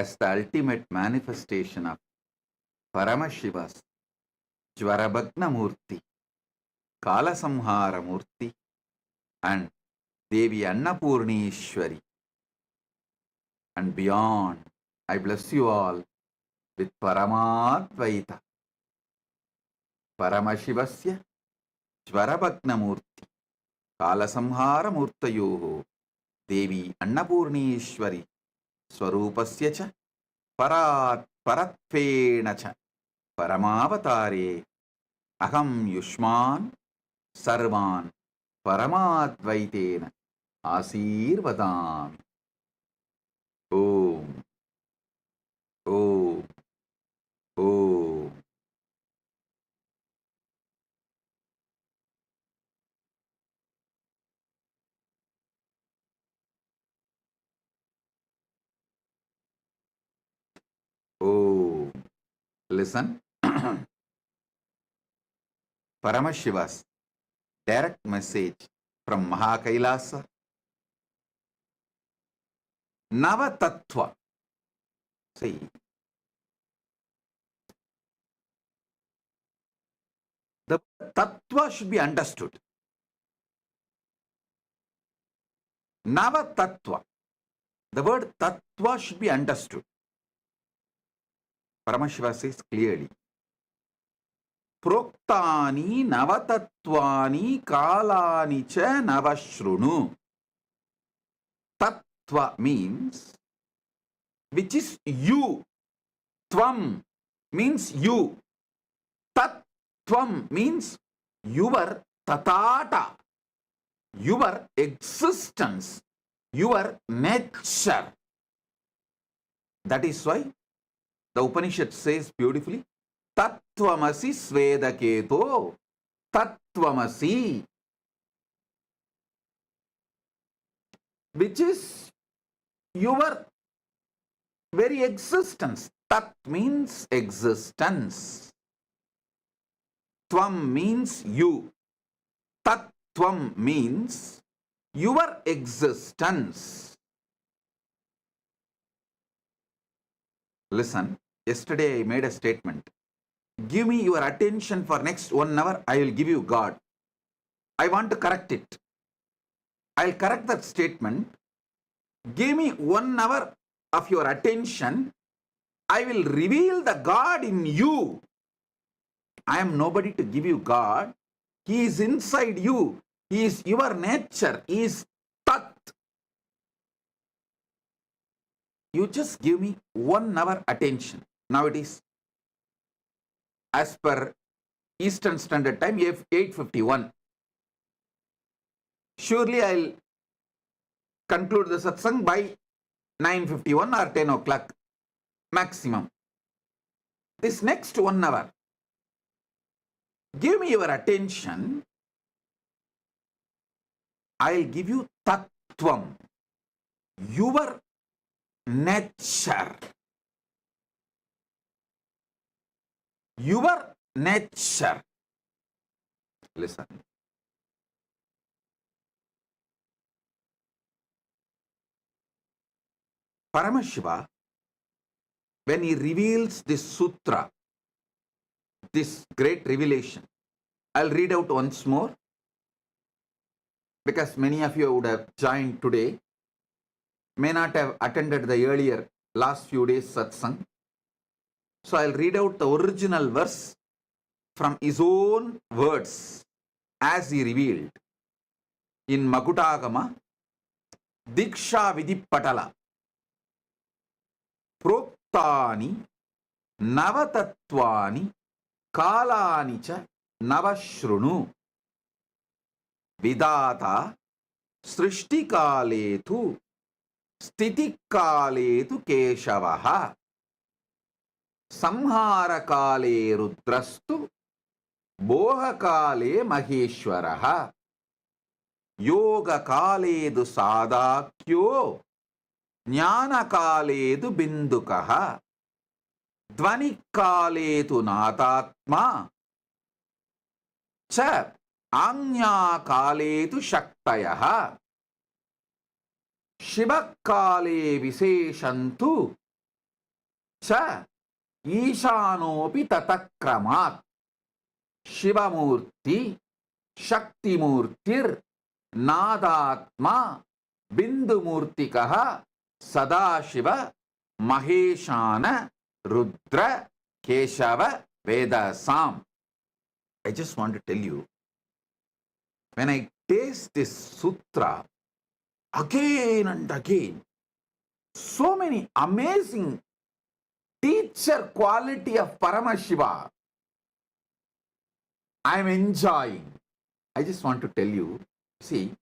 as the ultimate manifestation of Paramashiva's Jvarabhagna Murti, Kalasamhara Murti, and Devi Annapurneshwari. And beyond, I bless you all with Paramadvaita. Paramashivasya Jvarabhagna Murti, Kalasamhara Murtayoho, Devi Annapurneshwari, Swarupasya cha Paratvena cha Paramavatare, Aham Yushman Sarvan Paramadvaitena Asirvadami. Om, Om, Om. Om. Listen. Paramashiva's direct message from Mahakailasa. Navatattva. See, the tattva should be understood. Navatattva. The word tattva should be understood. Paramashiva says clearly. Proktani navatatvani kalani cha navashrunu. Tattva means which is you. Tvam means you. Tattvam means your tatata, your existence, your nature. That is why the Upanishad says beautifully, Tattvamasi Svedaketo, Tattvamasi, which is your very existence. Tat means existence. Tvam means you. Tattvam means your existence. Listen, yesterday I made a statement. Give me your attention for next 1 hour, I will give you God. I want to correct it. I'll correct that statement. Give me 1 hour of your attention, I will reveal the God in you. I am nobody to give you God. He is inside you. He is your nature. He is Tat. You just give me 1 hour attention. Now it is, as per Eastern Standard Time, 8:51. Surely I'll conclude the satsang by 9:51 or 10 o'clock maximum. This next 1 hour, give me your attention. I'll give you Tattvam, your nature. Your nature. Listen. Paramashiva, when he reveals this sutra, this great revelation, I'll read out once more, because many of you would have joined today, may not have attended the earlier last few days satsang. So I'll read out the original verse from his own words as he revealed in Makutagama, Diksha Vidipatala. Proktani Navatatvani Kalani cha Navashrunu Vidata Srishti Kaletu Stiti Kaletu Keshavaha Samhara Kale Rudrastu Boha Kale Maheshwaraha Yoga Kaledu Sadakyo Jnana Kaledu Bindukaha Dvani Kaletu Natatma Cha Anya Kaletu Shaktayaha Shiva Kale Viseshantu cha Ishanopi tatakramat Shivamurti Shaktimurtir Nadatma Bindumurtikaha Sadashiva Maheshana Rudra Keshava Vedasam. I just want to tell you, when I taste this sutra again and again, so many amazing teacher quality of Paramashiva I am enjoying. I just want to tell you, see,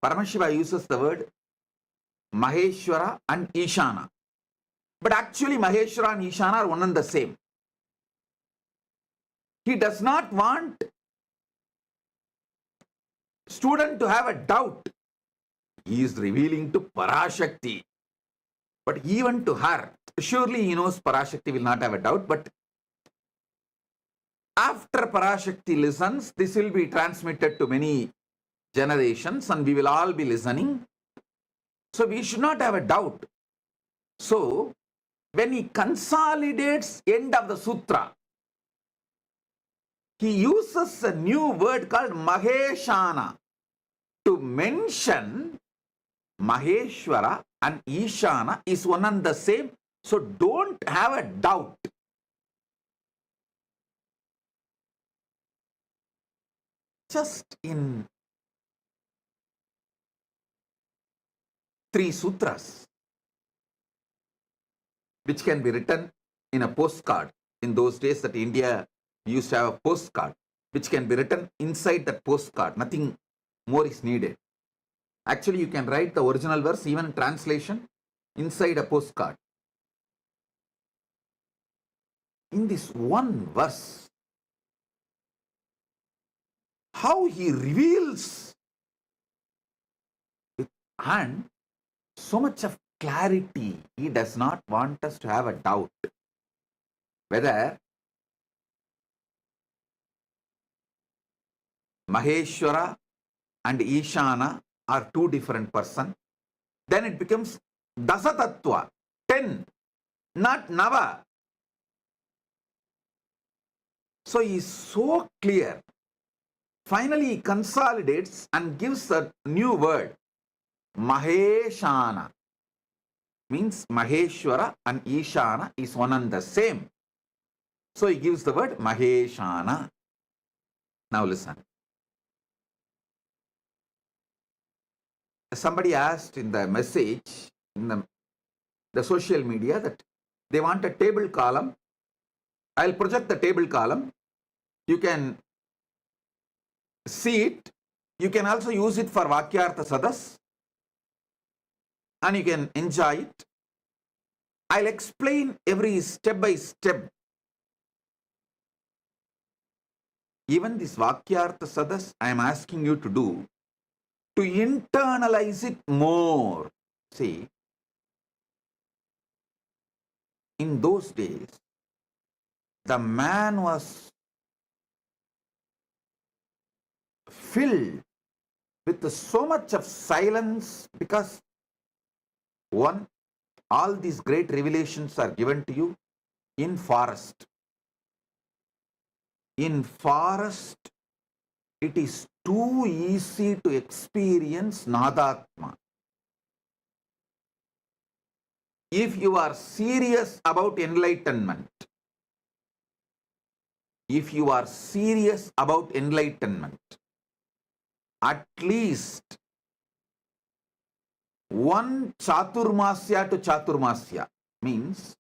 Paramashiva uses the word Maheshwara and Ishana. But actually Maheshwara and Ishana are one and the same. He does not want student to have a doubt. He is revealing to Parashakti. But even to her, surely he knows Parashakti will not have a doubt, but after Parashakti listens, this will be transmitted to many generations and we will all be listening. So we should not have a doubt. So when he consolidates end of the sutra, he uses a new word called Maheshana to mention Maheshwara and Ishana is one and the same. So don't have a doubt. Just in 3 sutras, which can be written in a postcard. In those days that India used to have a postcard, which can be written inside that postcard. Nothing more is needed. Actually, you can write the original verse, even translation, inside a postcard. In this one verse, how he reveals and so much of clarity. He does not want us to have a doubt whether Maheshwara and Ishana are 2 different persons. Then it becomes Dasatattva, 10, not Nava. So he is so clear. Finally, he consolidates and gives a new word, Maheshana. Means Maheshwara and Ishana is one and the same. So he gives the word Maheshana. Now listen. Somebody asked in the message, in the social media, that they want a table column. I'll project the table column. You can see it. You can also use it for Vakyartha Sadas. And you can enjoy it. I'll explain every step by step. Even this Vakyartha Sadas, I am asking you to do, to internalize it more. See, in those days, the man was filled with so much of silence because, one, all these great revelations are given to you in forest. In forest, it is too easy to experience Nadatma. If you are serious about enlightenment, at least one Chaturmasya to Chaturmasya means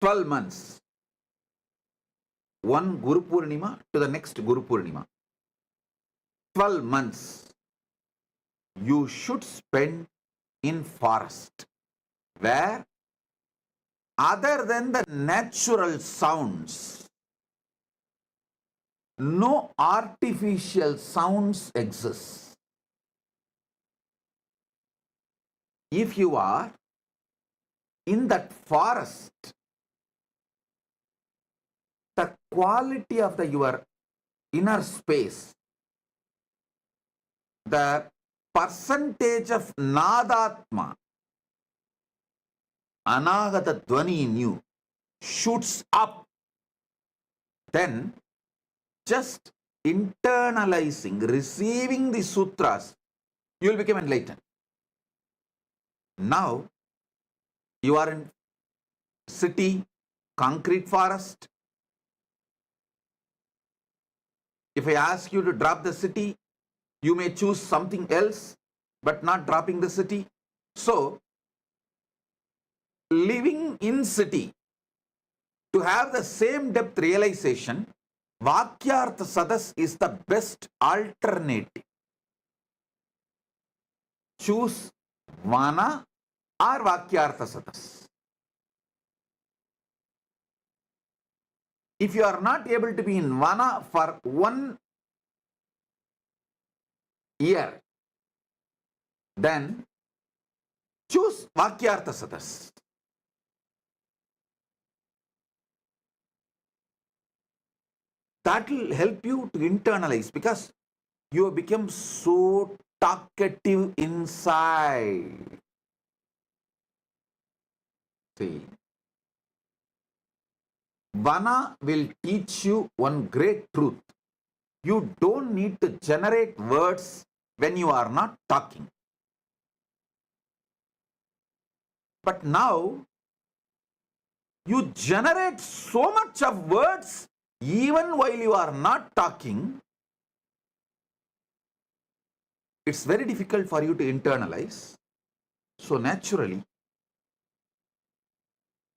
12 months. One Guru Purnima to the next Guru Purnima. 12 months you should spend in forest, where other than the natural sounds, no artificial sounds exist. If you are in that forest, the quality of your inner space, the percentage of Nadatma Anagata Dwani in you shoots up, then just internalizing, receiving the sutras, you will become enlightened. Now, you are in city, concrete forest. If I ask you to drop the city, you may choose something else, but not dropping the city. So, living in city, to have the same depth realization, Vakyartha Sadas is the best alternative. Choose Vana or Vakyartha Sadas. If you are not able to be in Vana for 1 year, then choose Vakyartha Sadas. That will help you to internalize, because you have become so talkative inside. See, Vana will teach you one great truth. You don't need to generate words when you are not talking. But now, you generate so much of words even while you are not talking. It's very difficult for you to internalize. So naturally,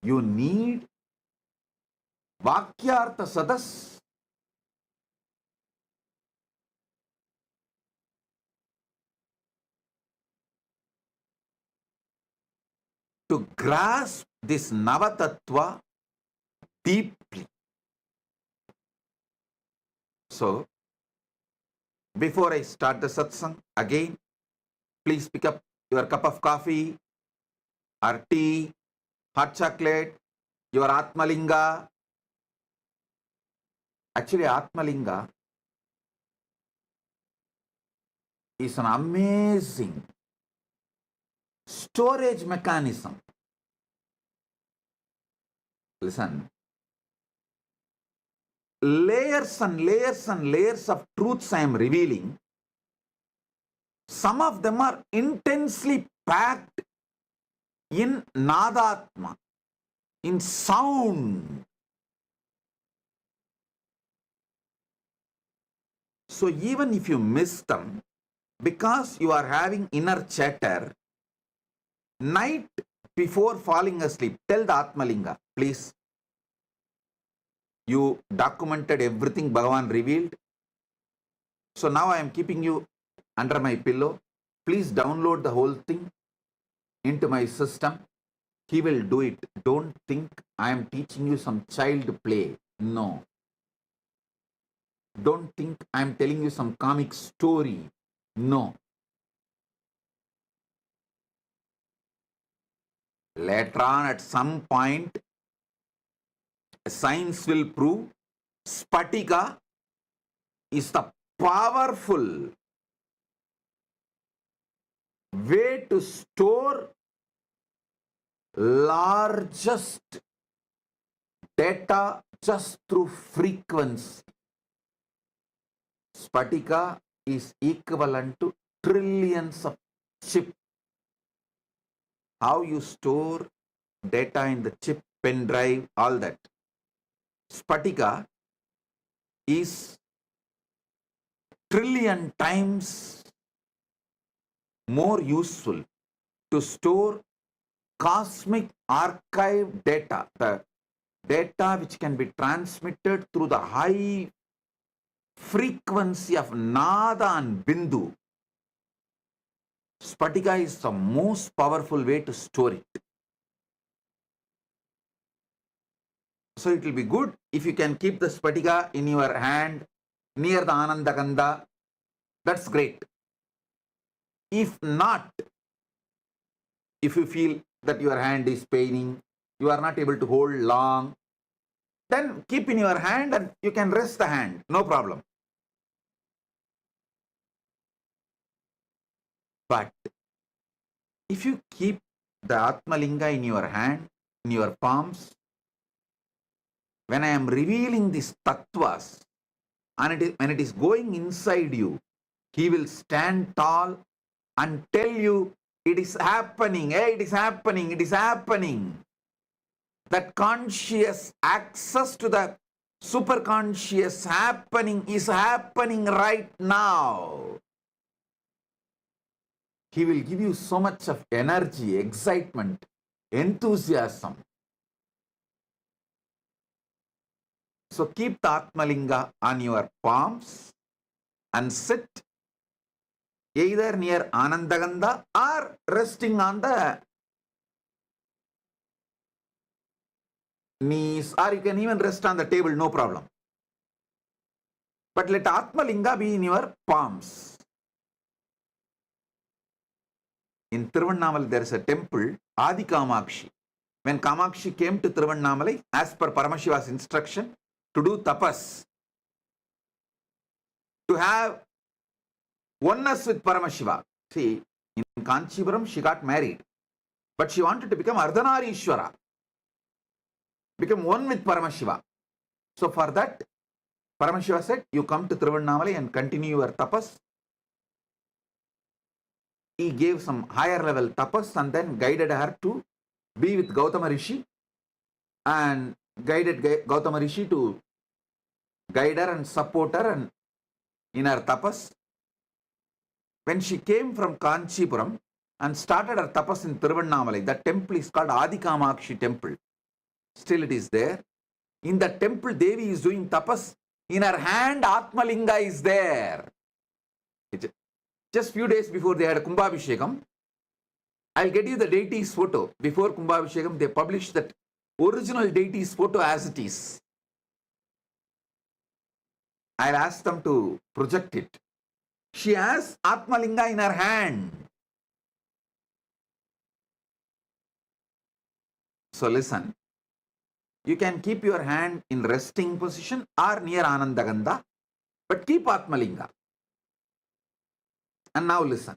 you need Vakyartha Sadas. To grasp this Navatattva deeply. So, before I start the satsang, again, please pick up your cup of coffee or tea, hot chocolate, your Atmalinga. Actually, Atmalinga is an amazing storage mechanism. Listen, layers and layers and layers of truths I am revealing. Some of them are intensely packed in Nadatma, in sound. So even if you miss them, because you are having inner chatter, night before falling asleep, tell the Atmalinga, please. You documented everything Bhagavan revealed. So now I am keeping you under my pillow. Please download the whole thing into my system. He will do it. Don't think I am teaching you some child play. No. Don't think I am telling you some comic story. No. Later on, at some point, science will prove Spatika is the powerful way to store largest data just through frequency. Spatika is equivalent to trillions of chips. How you store data in the chip, pen drive, all that. Spatika is trillion times more useful to store cosmic archive data, the data which can be transmitted through the high frequency of Nada and Bindu. Spatika is the most powerful way to store it. So it will be good if you can keep the Spatika in your hand near the Ananda Gandha. That's great. If not, if you feel that your hand is paining, you are not able to hold long, then keep in your hand and you can rest the hand, no problem. But if you keep the Atmalinga in your hand, in your palms, when I am revealing these tattvas, and when it is going inside you, he will stand tall and tell you, it is happening, hey, it is happening, it is happening. That conscious access to the superconscious happening is happening right now. He will give you so much of energy, excitement, enthusiasm. So keep the Atmalinga on your palms and sit either near Anandagandha or resting on the knees, or you can even rest on the table, no problem. But let Atmalinga be in your palms. In Tiruvannamalai, there is a temple, Adi Kamakshi. When Kamakshi came to Tiruvannamalai, as per Paramashiva's instruction, to do tapas, to have oneness with Paramashiva. See, in Kanchipuram, she got married, but she wanted to become Ardhanarishwara, become one with Paramashiva. So for that, Paramashiva said, you come to Tiruvannamalai and continue your tapas. He gave some higher level tapas and then guided her to be with Gautama Rishi, and guided Gautama Rishi to guide her and support her and in her tapas. When she came from Kanchipuram and started her tapas in Tiruvannamalai, that temple is called Adi Kamakshi temple. Still it is there. In the temple, Devi is doing tapas. In her hand, Atmalinga is there. Just few days before they had a Kumbhabhishekam, I'll get you the deity's photo. Before Kumbhabhishekam, they published that original deity's photo as it is. I'll ask them to project it. She has Atmalinga in her hand. So listen, you can keep your hand in resting position or near Anandagandha, but keep Atmalinga. And now listen.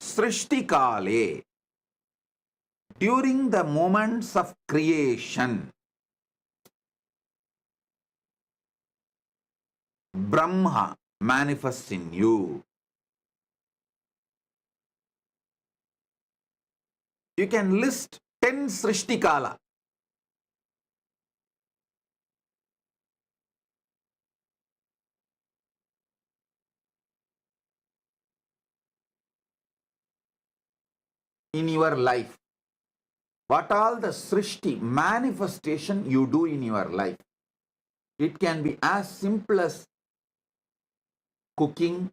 Srishti Kale, during the moments of creation, Brahma manifests in you. You can list 10 Srishti Kala. In your life. What all the Srishti manifestation you do in your life. It can be as simple as cooking,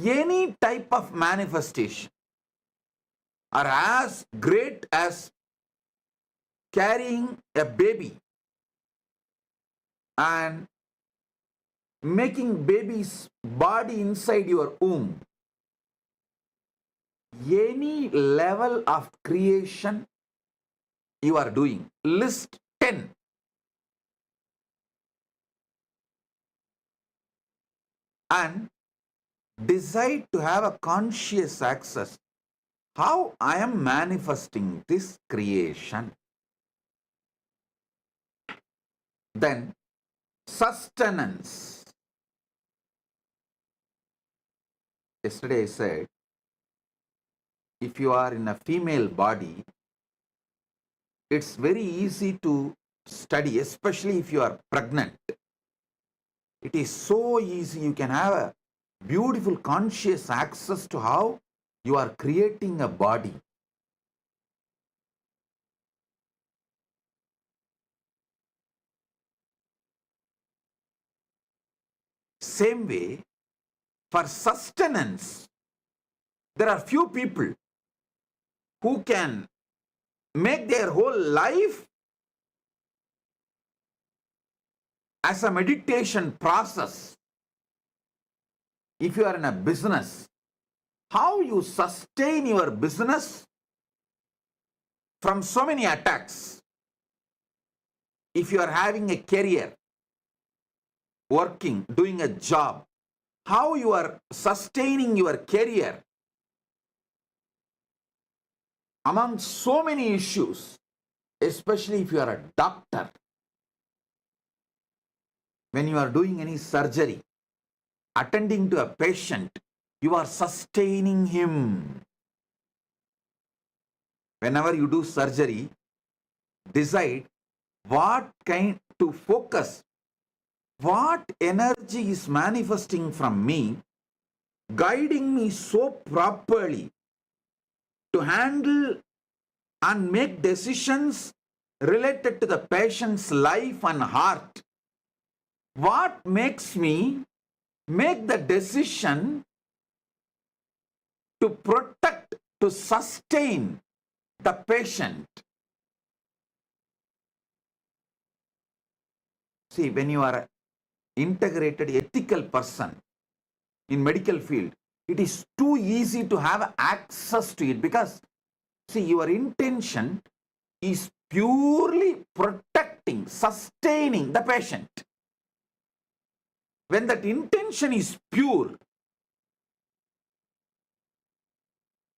any type of manifestation, or as great as carrying a baby and making baby's body inside your womb. Any level of creation you are doing, list 10. And decide to have a conscious access. How I am manifesting this creation. Then sustenance. Yesterday I said, if you are in a female body, it's very easy to study, especially if you are pregnant. It is so easy. You can have a beautiful conscious access to how you are creating a body. Same way, for sustenance, there are few people who can make their whole life as a meditation process. If you are in a business, how you sustain your business from so many attacks. If you are having a career, working, doing a job, how you are sustaining your career among so many issues, especially if you are a doctor, when you are doing any surgery, attending to a patient, you are sustaining him. Whenever you do surgery, decide what kind to focus, what energy is manifesting from me, guiding me so properly to handle and make decisions related to the patient's life and heart. What makes me make the decision to protect, to sustain the patient? See, when you are an integrated ethical person in medical field, it is too easy to have access to it, because see, your intention is purely protecting, sustaining the patient. When that intention is pure,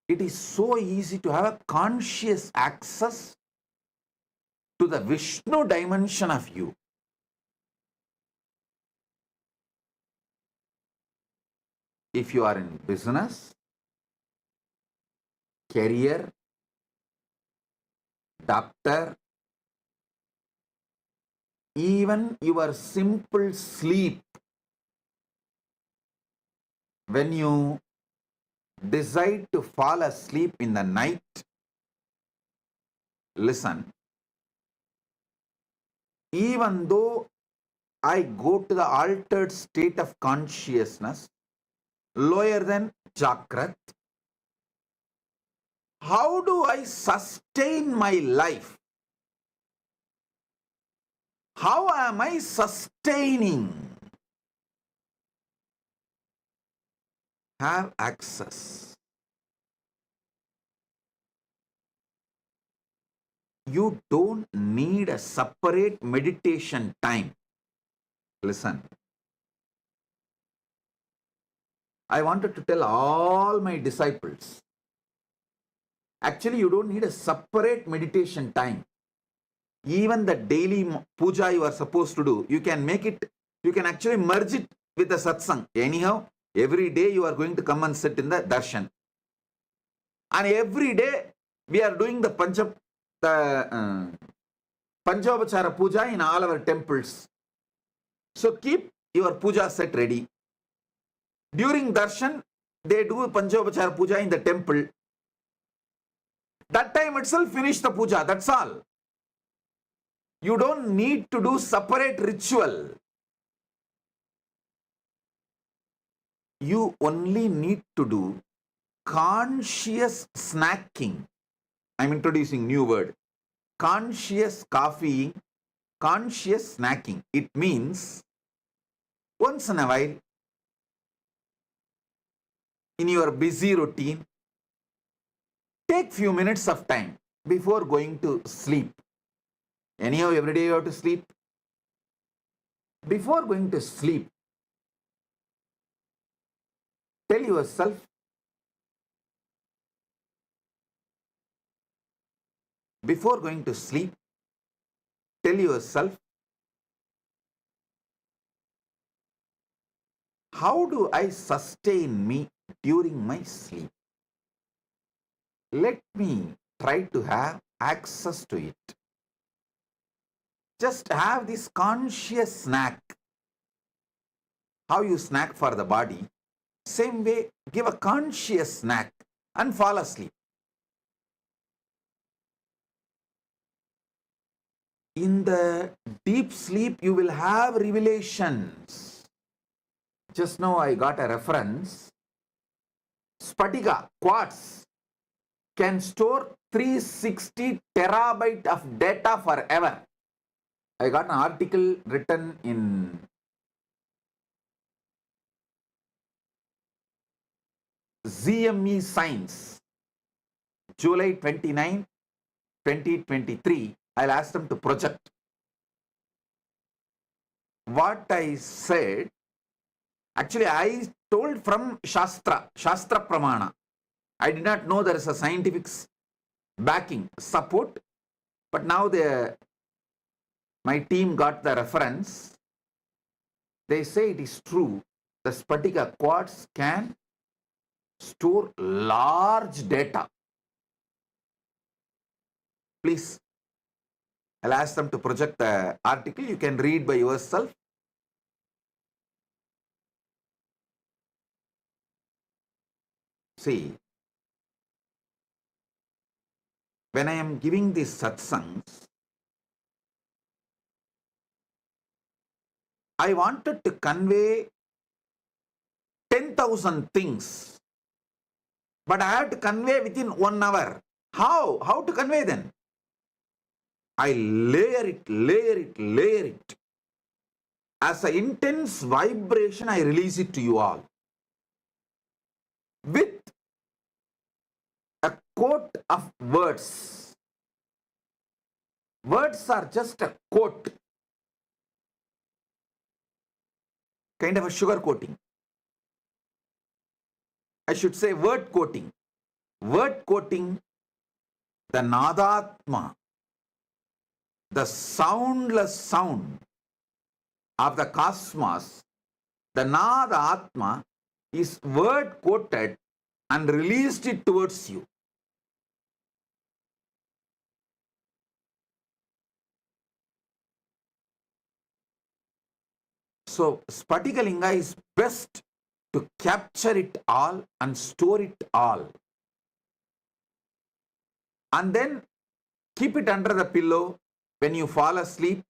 it is so easy to have a conscious access to the Vishnu dimension of you. If you are in business, career, doctor, even your simple sleep, when you decide to fall asleep in the night, listen, even though I go to the altered state of consciousness, lower than Jagrat, how do I sustain my life? How am I sustaining? Have access. You don't need a separate meditation time. Listen. I wanted to tell all my disciples, actually you don't need a separate meditation time. Even the daily puja you are supposed to do, you can make it, you can actually merge it with the satsang. Anyhow, every day you are going to come and sit in the darshan. And every day we are doing the Panchavachara puja in all our temples. So keep your puja set ready. During darshan, they do Panchavachara puja in the temple. That time itself finish the puja, that's all. You don't need to do separate ritual. You only need to do conscious snacking. I'm introducing new word. Conscious coffee, conscious snacking. It means once in a while, in your busy routine, take few minutes of time before going to sleep. Anyhow, every day you have to sleep. Before going to sleep, tell yourself, before going to sleep, tell yourself, how do I sustain me during my sleep? Let me try to have access to it. Just have this conscious snack. How you snack for the body, same way, give a conscious snack and fall asleep. In the deep sleep, you will have revelations. Just now I got a reference. Spatiga, quartz, can store 360 terabyte of data forever. I got an article written in ZME Science, July 29, 2023. I'll ask them to project. what I said, actually I told from Shastra Pramana. I did not know there is a scientific backing, support, but now my team got the reference. They say it is true. The Spatika quartz can store large data. Please, I'll ask them to project the article. You can read by yourself. See, when I am giving these satsangs, I wanted to convey 10,000 things, but I have to convey within 1 hour. How? How to convey then? I layer it. As an intense vibration, I release it to you all. With a quote of words. Words are just a quote. Kind of a sugar coating. I should say word coating. Word coating, the Nadatma, the soundless sound of the cosmos, the Nadatma is word coated and released it towards you. So Spatika Linga is best to capture it all and store it all. And then keep it under the pillow when you fall asleep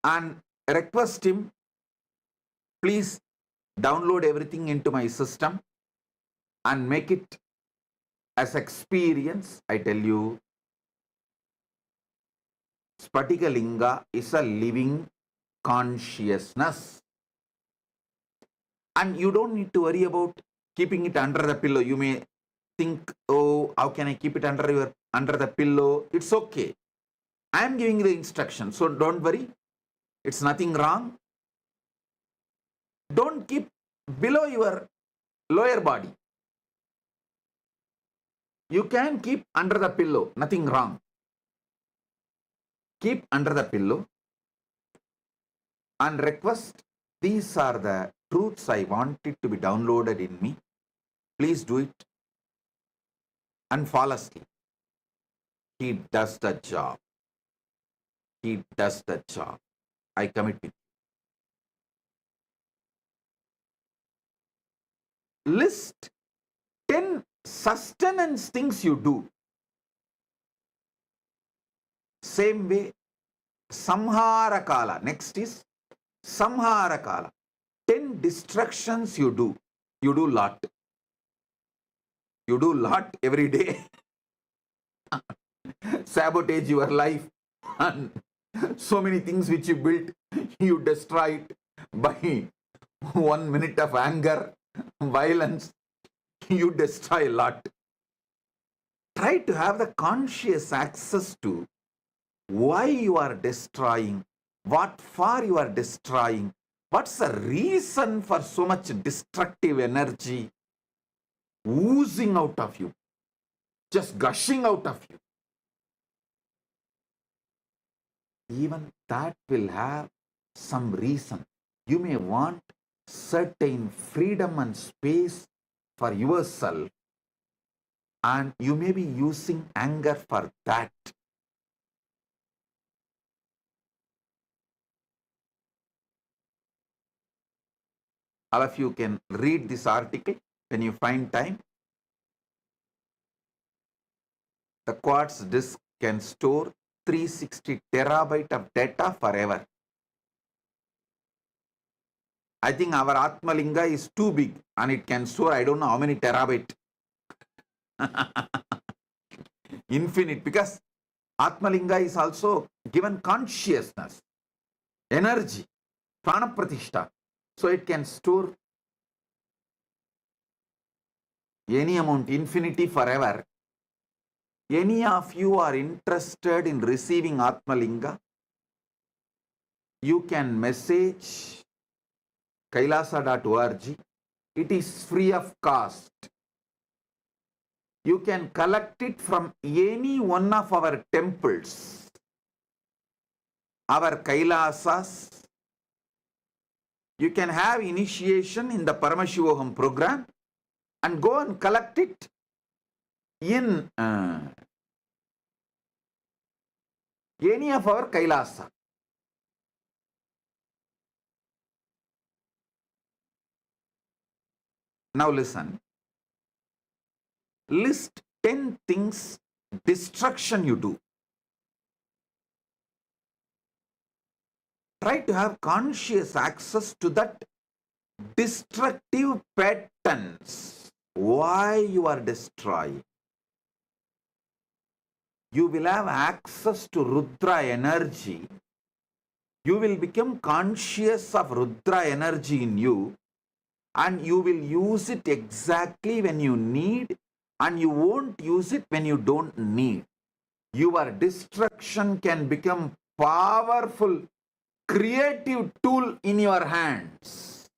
and request him, please download everything into my system and make it as experience. I tell you, Spatika Linga is a living consciousness. And you don't need to worry about keeping it under the pillow. You may think, oh, how can I keep it under the pillow? It's okay. I am giving the instruction, so don't worry. It's nothing wrong. Don't keep below your lower body. You can keep under the pillow, nothing wrong. Keep under the pillow and request, these are the truths I want it to be downloaded in me. Please do it and fall asleep. He does the job. He does the job. I commit with you. List 10 sustenance things you do. Same way, Samhara Kala. Next is Samhara Kala. 10 distractions you do. You do lot. You do lot every day. Sabotage your life. And so many things which you built, you destroy it by 1 minute of anger, violence. You destroy a lot. Try to have the conscious access to why you are destroying, what for you are destroying, what's the reason for so much destructive energy oozing out of you, just gushing out of you. Even that will have some reason. You may want certain freedom and space for yourself, and you may be using anger for that. All of you can read this article when you find time. The quartz disk can store 360 terabyte of data forever. I think our Atmalinga is too big and it can store, I don't know how many terabyte. Infinite, because Atmalinga is also given consciousness, energy, prana pratishta. So it can store any amount, infinity, forever. Any of you are interested in receiving Atmalinga? you can message kailasa.org. It is free of cost. You can collect it from any one of our temples, our Kailasas. You can have initiation in the Paramashivoham program and go and collect it in any of our Kailasa. Now listen. List 10 things destruction you do. Try to have conscious access to that destructive patterns. Why you are destroying? You will have access to Rudra energy. You will become conscious of Rudra energy in you, and you will use it exactly when you need, and you won't use it when you don't need. Your destruction can become powerful, creative tool in your hands.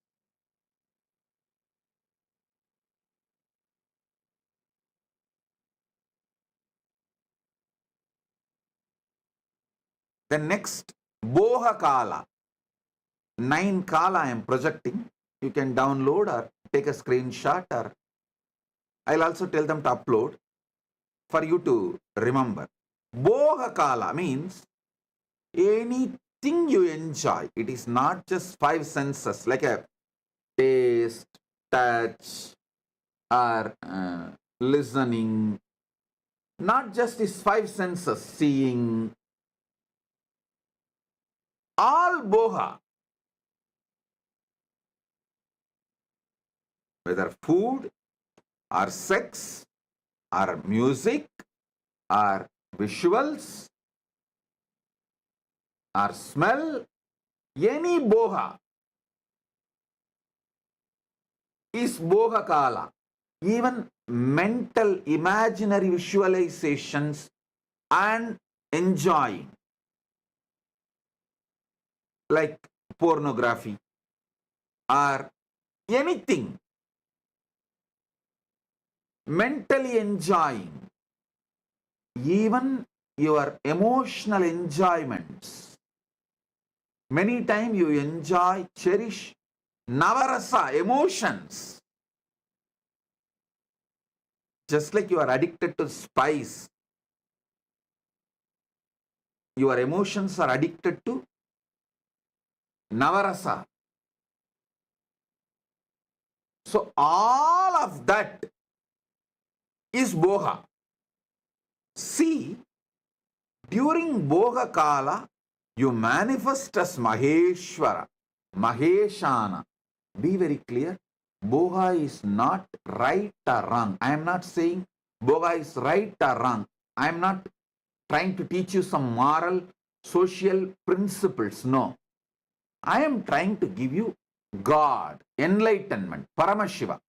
The next, Boha Kala. 9 Kala I am projecting. You can download or take a screenshot, or I'll also tell them to upload for you to remember. Boha Kala means anything you enjoy. It is not just 5 senses like a taste, touch, or listening. Not just these 5 senses, seeing. All boha, whether food or sex or music or visuals or smell, any boha is boha kala. Even mental imaginary visualizations and enjoying, like pornography or anything, mentally enjoying, even your emotional enjoyments. Many times you enjoy, cherish navarasa, emotions. Just like you are addicted to spice, your emotions are addicted to navarasa. So all of that is boha. See, during boha kala, you manifest as Maheshwara, Maheshana. Be very clear. Boha is not right or wrong. I am not saying boha is right or wrong. I am not trying to teach you some moral, social principles. No. I am trying to give you God, enlightenment, Paramashiva.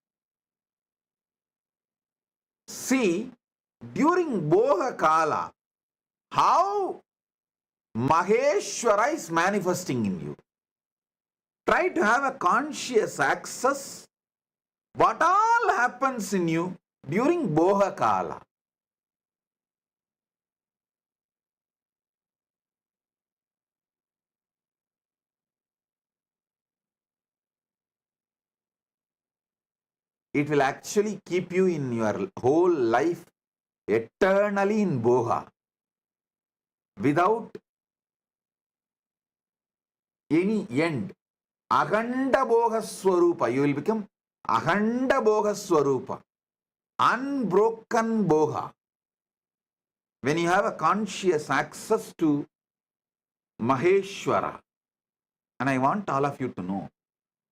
See, during boha kala, how Maheshwara is manifesting in you. Try to have a conscious access what all happens in you during boha kala. It will actually keep you in your whole life eternally in boha without any end. Akhanda boha swarupa. You will become Akhanda boha swarupa. Unbroken boha. When you have a conscious access to Maheshwara, and I want all of you to know,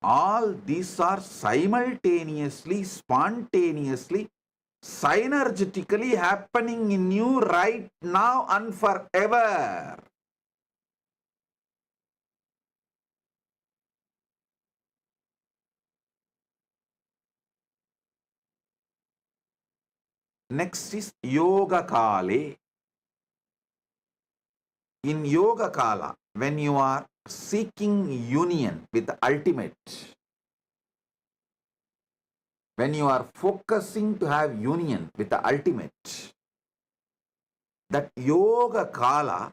all these are simultaneously, spontaneously, synergetically happening in you right now and forever. Next is Yoga Kale. In Yoga Kala, when you are seeking union with the ultimate, when you are focusing to have union with the ultimate, that yoga kala,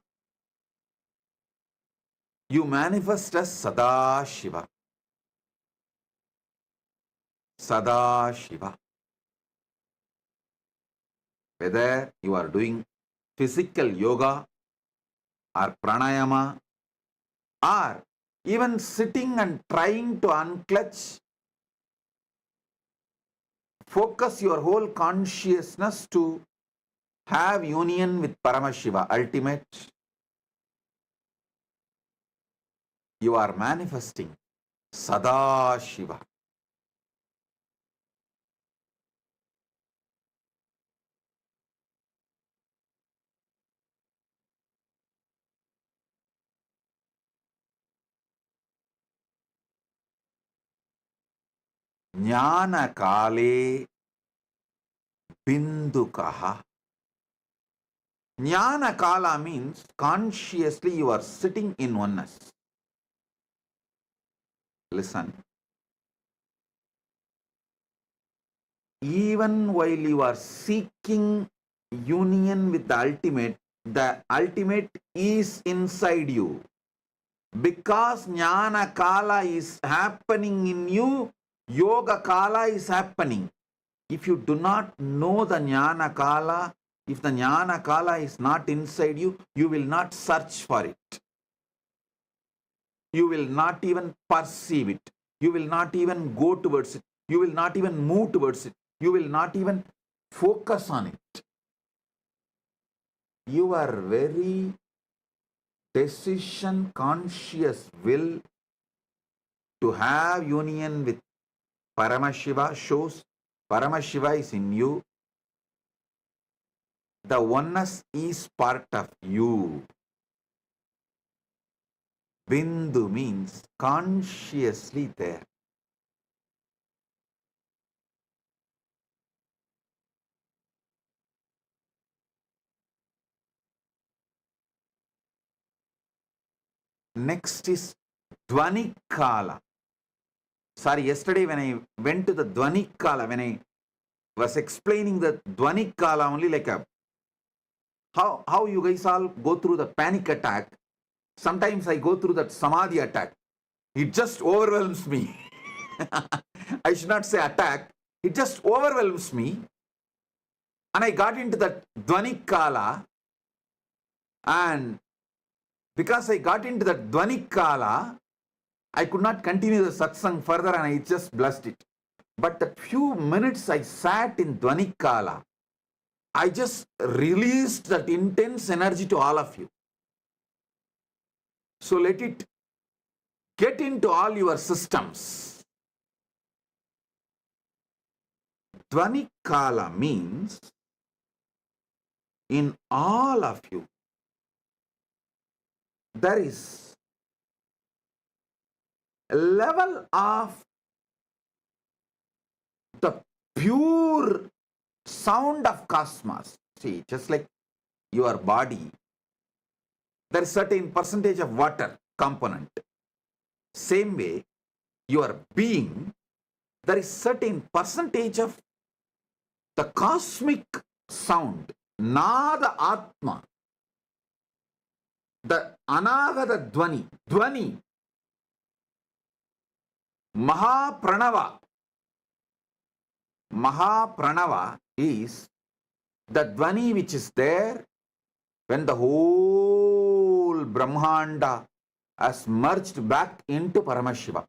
you manifest as Sadashiva. Sadashiva. Whether you are doing physical yoga or pranayama, or even sitting and trying to unclutch, focus your whole consciousness to have union with Paramashiva, ultimate, you are manifesting Sadashiva. Jnana kale bindukaha. Jnana kala means consciously you are sitting in oneness. Listen. Even while you are seeking union with the ultimate is inside you. Because Jnana Kala is happening in you, Yoga Kala is happening. If you do not know the Jnana Kala, if the Jnana Kala is not inside you, you will not search for it. You will not even perceive it. You will not even go towards it. You will not even move towards it. You will not even focus on it. Your very decision conscious will to have union with Paramashiva shows Paramashiva is in you. The oneness is part of you. Bindu means consciously there. Next is Dvani Kala. Sorry, yesterday when I went to the Dvani Kala, when I was explaining the Dvani Kala only, like how you guys all go through the panic attack, sometimes I go through that Samadhi attack. It just overwhelms me. I should not say attack. It just overwhelms me. And I got into that Dvani Kala, and because I got into that Dvani Kala, I could not continue the satsang further and I just blessed it. But that few minutes I sat in Dvani Kala, I just released that intense energy to all of you. So let it get into all your systems. Dvani Kala means in all of you, there is a level of the pure sound of cosmos. See, just like your body, there is certain percentage of water component. Same way, your being, there is certain percentage of the cosmic sound, Nada Atma, the Anagata Dvani, Dvani, Mahapranava. Mahapranava is the Dvani which is there when the whole Brahmanda has merged back into Paramashiva.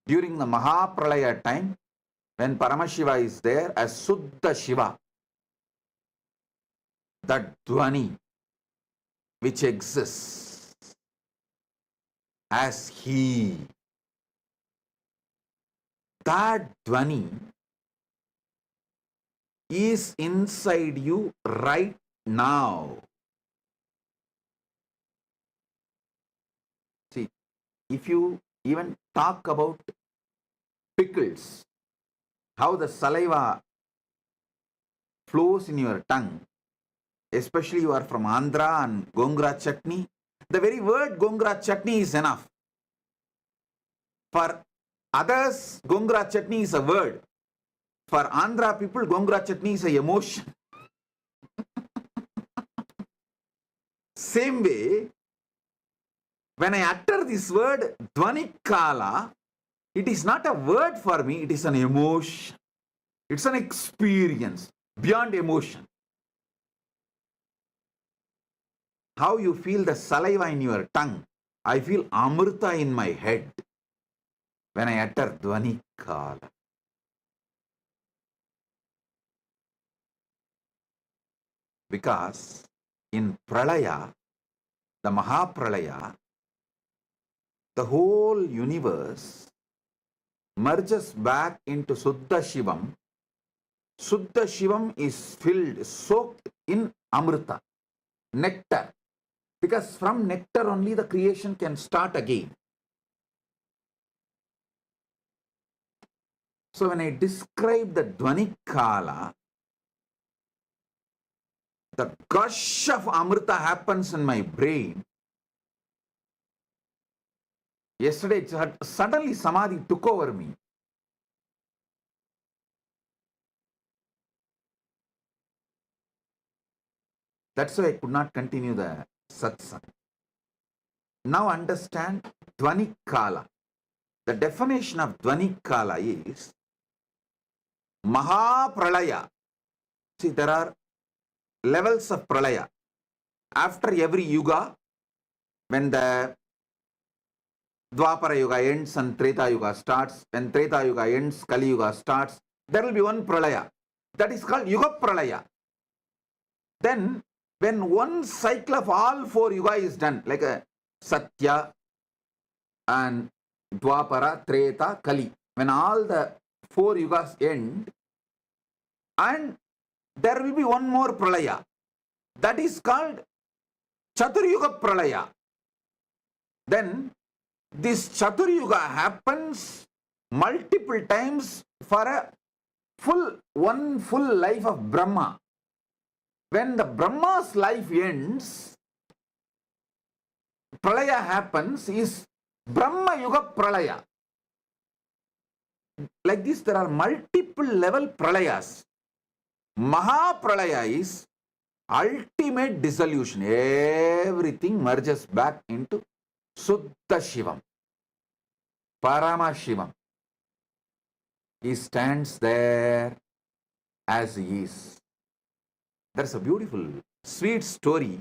During the Mahapralaya time, when Paramashiva is there as Suddha Shiva, that Dvani which exists as He, that Dvani is inside you right now. See, if you even talk about pickles, how the saliva flows in your tongue, especially you are from Andhra and Gongura chutney, the very word Gongura chutney is enough. For others, gongura chutney is a word. For Andhra people, gongura chutney is a emotion. Same way, when I utter this word, Dhvanikala, it is not a word for me, it is an emotion. It's an experience beyond emotion. How you feel the saliva in your tongue. I feel Amrita in my head when I utter Dhvanikala. Because in Pralaya, the Mahapralaya, the whole universe merges back into Suddha Shivam. Suddha Shivam is filled, soaked in Amrita, nectar. Because from nectar only the creation can start again. So when I describe the Dhvanikala, the gush of Amrita happens in my brain. Yesterday, suddenly Samadhi took over me. That's why I could not continue the satsang. Now understand Dhvanikala. The definition of Dhvanikala is Mahapralaya. See, there are levels of Pralaya. After every yuga, when the Dwapara Yuga ends and Treta Yuga starts, when Treta Yuga ends, Kali Yuga starts, there will be one Pralaya. That is called Yuga Pralaya. Then, when one cycle of all four Yuga is done, like a Satya and Dwapara, Treta, Kali, when all the four Yugas end, and there will be one more Pralaya. That is called Chaturyuga Pralaya. Then, this Chaturyuga happens multiple times for one full life of Brahma. When the Brahma's life ends, Pralaya happens, is Brahma Yuga Pralaya. Like this, there are multiple level Pralayas. Mahapralaya is ultimate dissolution. Everything merges back into Suddha Shivam, Parama Shivam. He stands there as he is. There's a beautiful, sweet story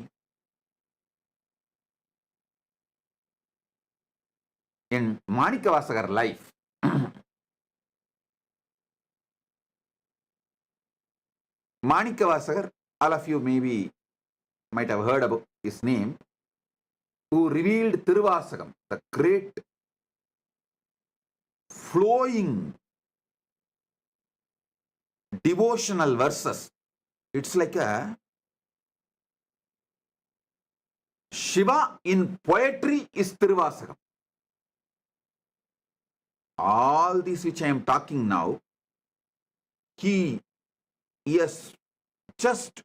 in Manikavasagar life. Manikavasagar, all of you maybe might have heard about his name, who revealed Tiruvasagam, the great flowing devotional verses. It's like a Shiva in poetry is Tiruvasagam. All this which I am talking now, he has just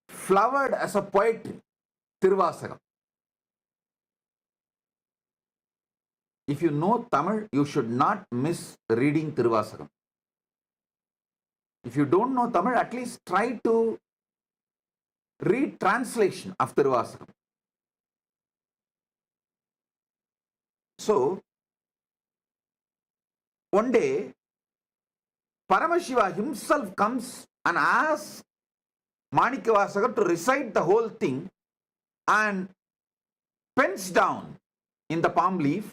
flowered as a poetry, Tiruvasagam. If you know Tamil, you should not miss reading Tiruvasagam. If you don't know Tamil, at least try to read translation of Tiruvasagam. So, one day, Paramashiva himself comes and asks Manikavasagar to recite the whole thing and pens down in the palm leaf,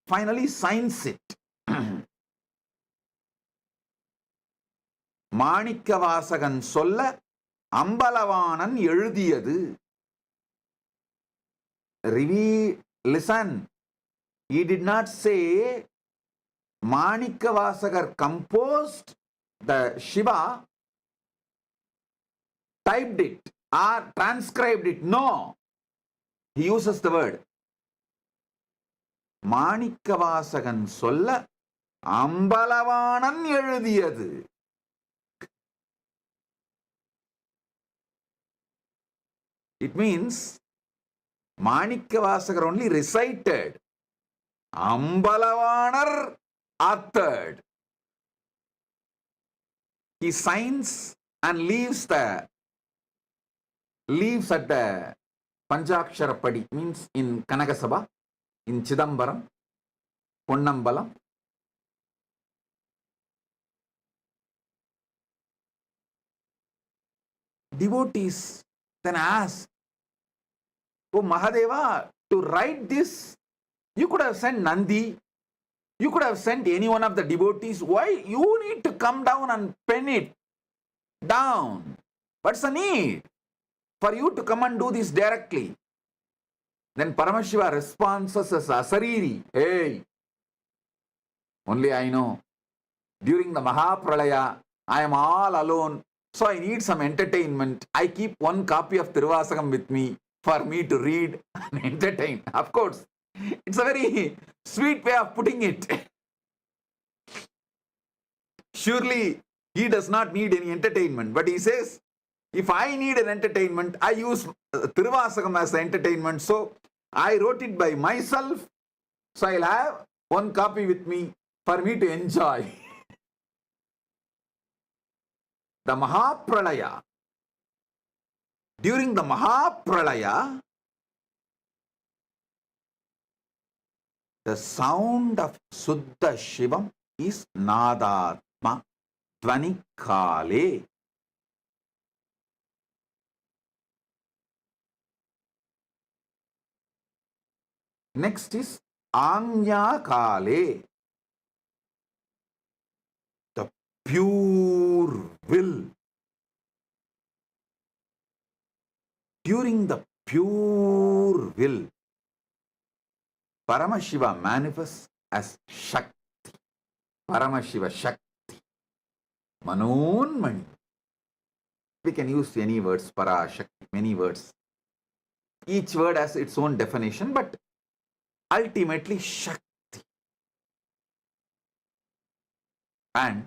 finally signs it. Manikavasagan solla Ambalavanan எழுதியது. Listen, he did not say Manikavasagar composed the Shiva, typed it or transcribed it. No, he uses the word Manikavasagan solla Ambalavanan எழுதியது. It means Manikavasagar only recited. Ambalavanar authored. He signs and leaves at the Panchakshara Padi, means in Kanagasabha, in Chidambaram, Ponnambalam. Devotees then ask, "Oh Mahadeva, to write this, you could have sent Nandi, you could have sent any one of the devotees. Why you need to come down and pen it down? What's the need for you to come and do this directly?" Then Paramashiva responds as Asariri, "Hey, only I know. During the Mahapralaya, I am all alone, so I need some entertainment. I keep one copy of Tiruvasagam with me for me to read and entertain." Of course, it's a very sweet way of putting it. Surely, he does not need any entertainment, but he says, if I need an entertainment, I use Tiruvasagam as the entertainment, so I wrote it by myself, so I'll have one copy with me for me to enjoy. The Mahapralaya. During the Mahapralaya, the sound of Suddha Shivam is Nadatma Dvanikale. Next is Anya Kale, the pure will. During the pure will, Paramashiva manifests as Shakti. Paramashiva Shakti. Manonmani. We can use any words, Para, Shakti, many words. Each word has its own definition, but ultimately Shakti. And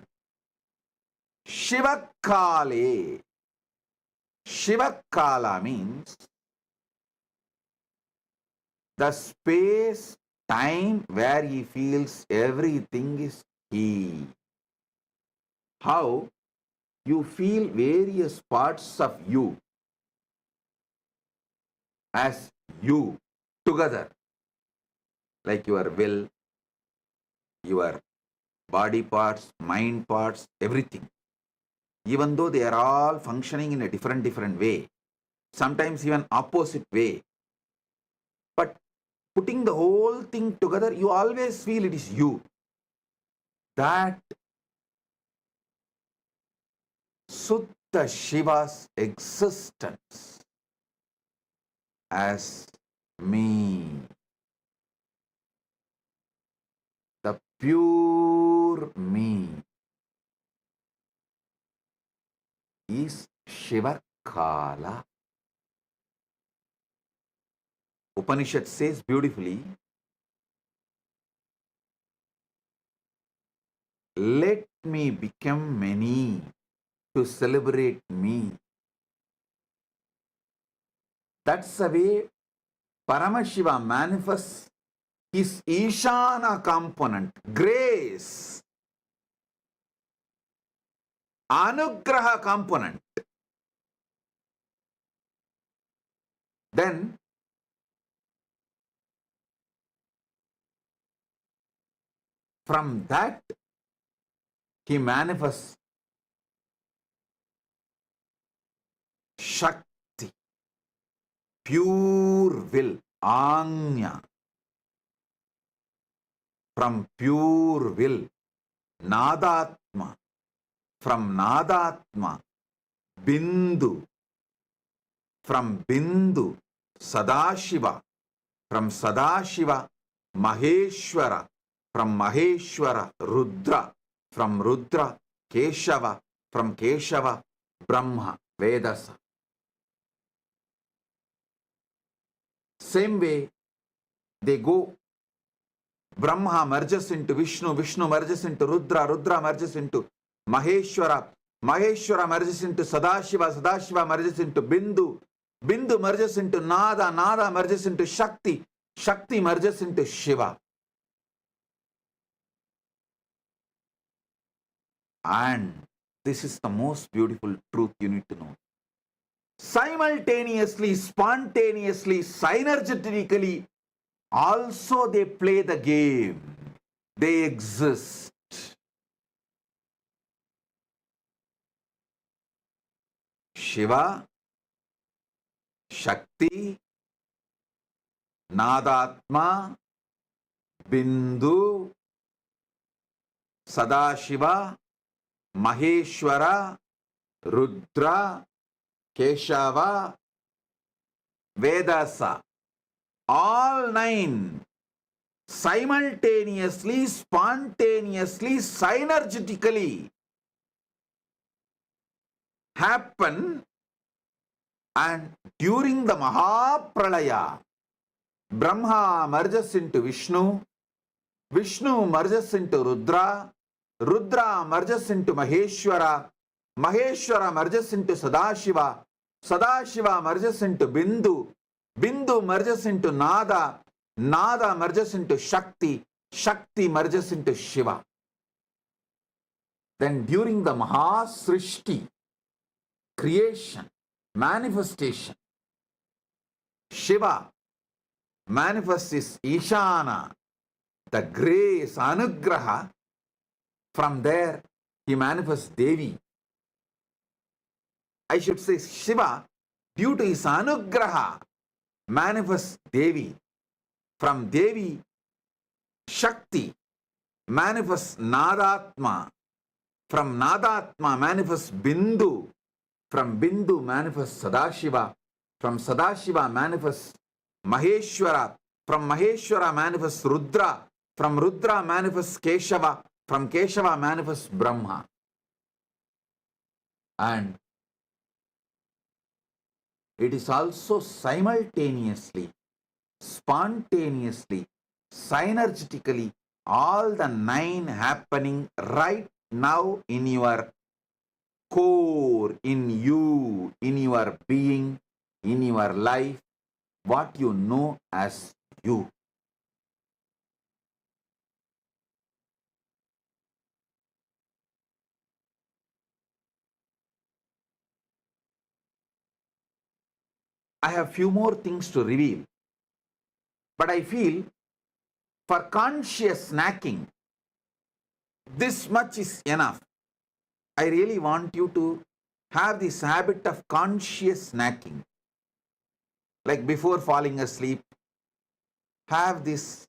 Shivakale. Shivakala means the space, time where he feels everything is he. How you feel various parts of you as you together, like your will, your body parts, mind parts, everything. Even though they are all functioning in a different way, sometimes even opposite way, but putting the whole thing together, you always feel it is you. That Suddha Shiva's existence as me, the pure me, is Shivakala. Upanishad says beautifully, let me become many to celebrate me. That's the way Paramashiva manifests his Ishana component, grace, Anugraha component. Then from that he manifests Shakti, pure will, Anya. From pure will, Nadatma. From Nadatma, Bindu. From Bindu, Sadashiva. From Sadashiva, Maheshwara. From Maheshwara, Rudra. From Rudra, Keshava. From Keshava, Brahma, Vedasa. Same way, they go. Brahma merges into Vishnu, Vishnu merges into Rudra, Rudra merges into Maheshwara, Maheshwara merges into Sadashiva, Sadashiva merges into Bindu, Bindu merges into Nada, Nada merges into Shakti, Shakti merges into Shiva. And this is the most beautiful truth you need to know. Simultaneously, spontaneously, synergetically, also they play the game. They exist. Shiva, Shakti, Nadatma, Bindu, Sadashiva, Maheshwara, Rudra, Keshava, Vedasa, all 9 simultaneously, spontaneously, synergetically happen, and during the Mahapralaya, Brahma merges into Vishnu, Vishnu merges into Rudra, Rudra merges into Maheshwara, Maheshwara merges into Sadashiva, Sadashiva merges into Bindu, Bindu merges into Nada, Nada merges into Shakti, Shakti merges into Shiva. Then during the Mahasrishti, creation, manifestation, Shiva manifests his Ishana, the grace, Anugraha. From there, he manifests Devi. I should say Shiva, due to his Anugraha, manifests Devi. From Devi, Shakti manifests Nadatma. From Nadatma manifests Bindu. From Bindu manifests Sadashiva. From Sadashiva manifests Maheshwara. From Maheshwara manifests Rudra. From Rudra manifests Keshava. From Keshava manifests Brahma. And it is also simultaneously, spontaneously, synergetically, all the 9 happening right now in your core, in you, in your being, in your life, what you know as you. I have few more things to reveal, but I feel for conscious snacking, this much is enough. I really want you to have this habit of conscious snacking. Like before falling asleep, have this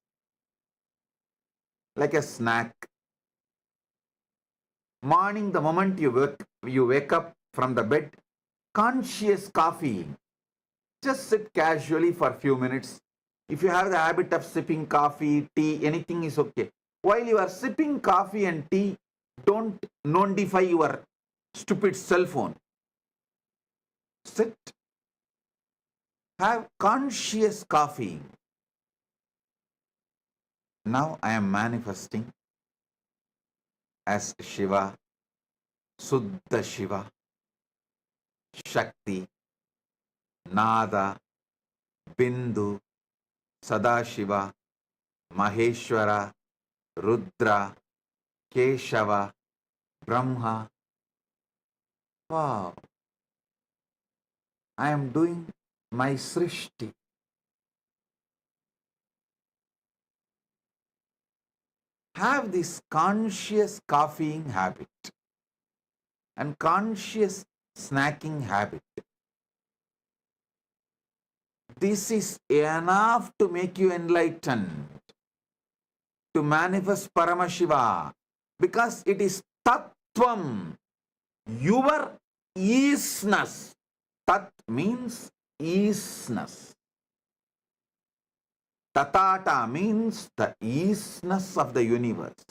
like a snack. Morning, the moment you wake up from the bed, conscious coffee. Just sit casually for a few minutes. If you have the habit of sipping coffee, tea, anything is okay. While you are sipping coffee and tea, don't notify your stupid cell phone. Sit, have conscious coffee. Now I am manifesting as Shiva, Suddha Shiva, Shakti, Nada, Bindu, Sadashiva, Maheshwara, Rudra, Keshava, Brahma. Wow, I am doing my Srishti. Have this conscious coffeeing habit and conscious snacking habit. This is enough to make you enlightened, to manifest Paramashiva, because it is Tattvam, your isness. Tat means isness. Tatata means the isness of the universe.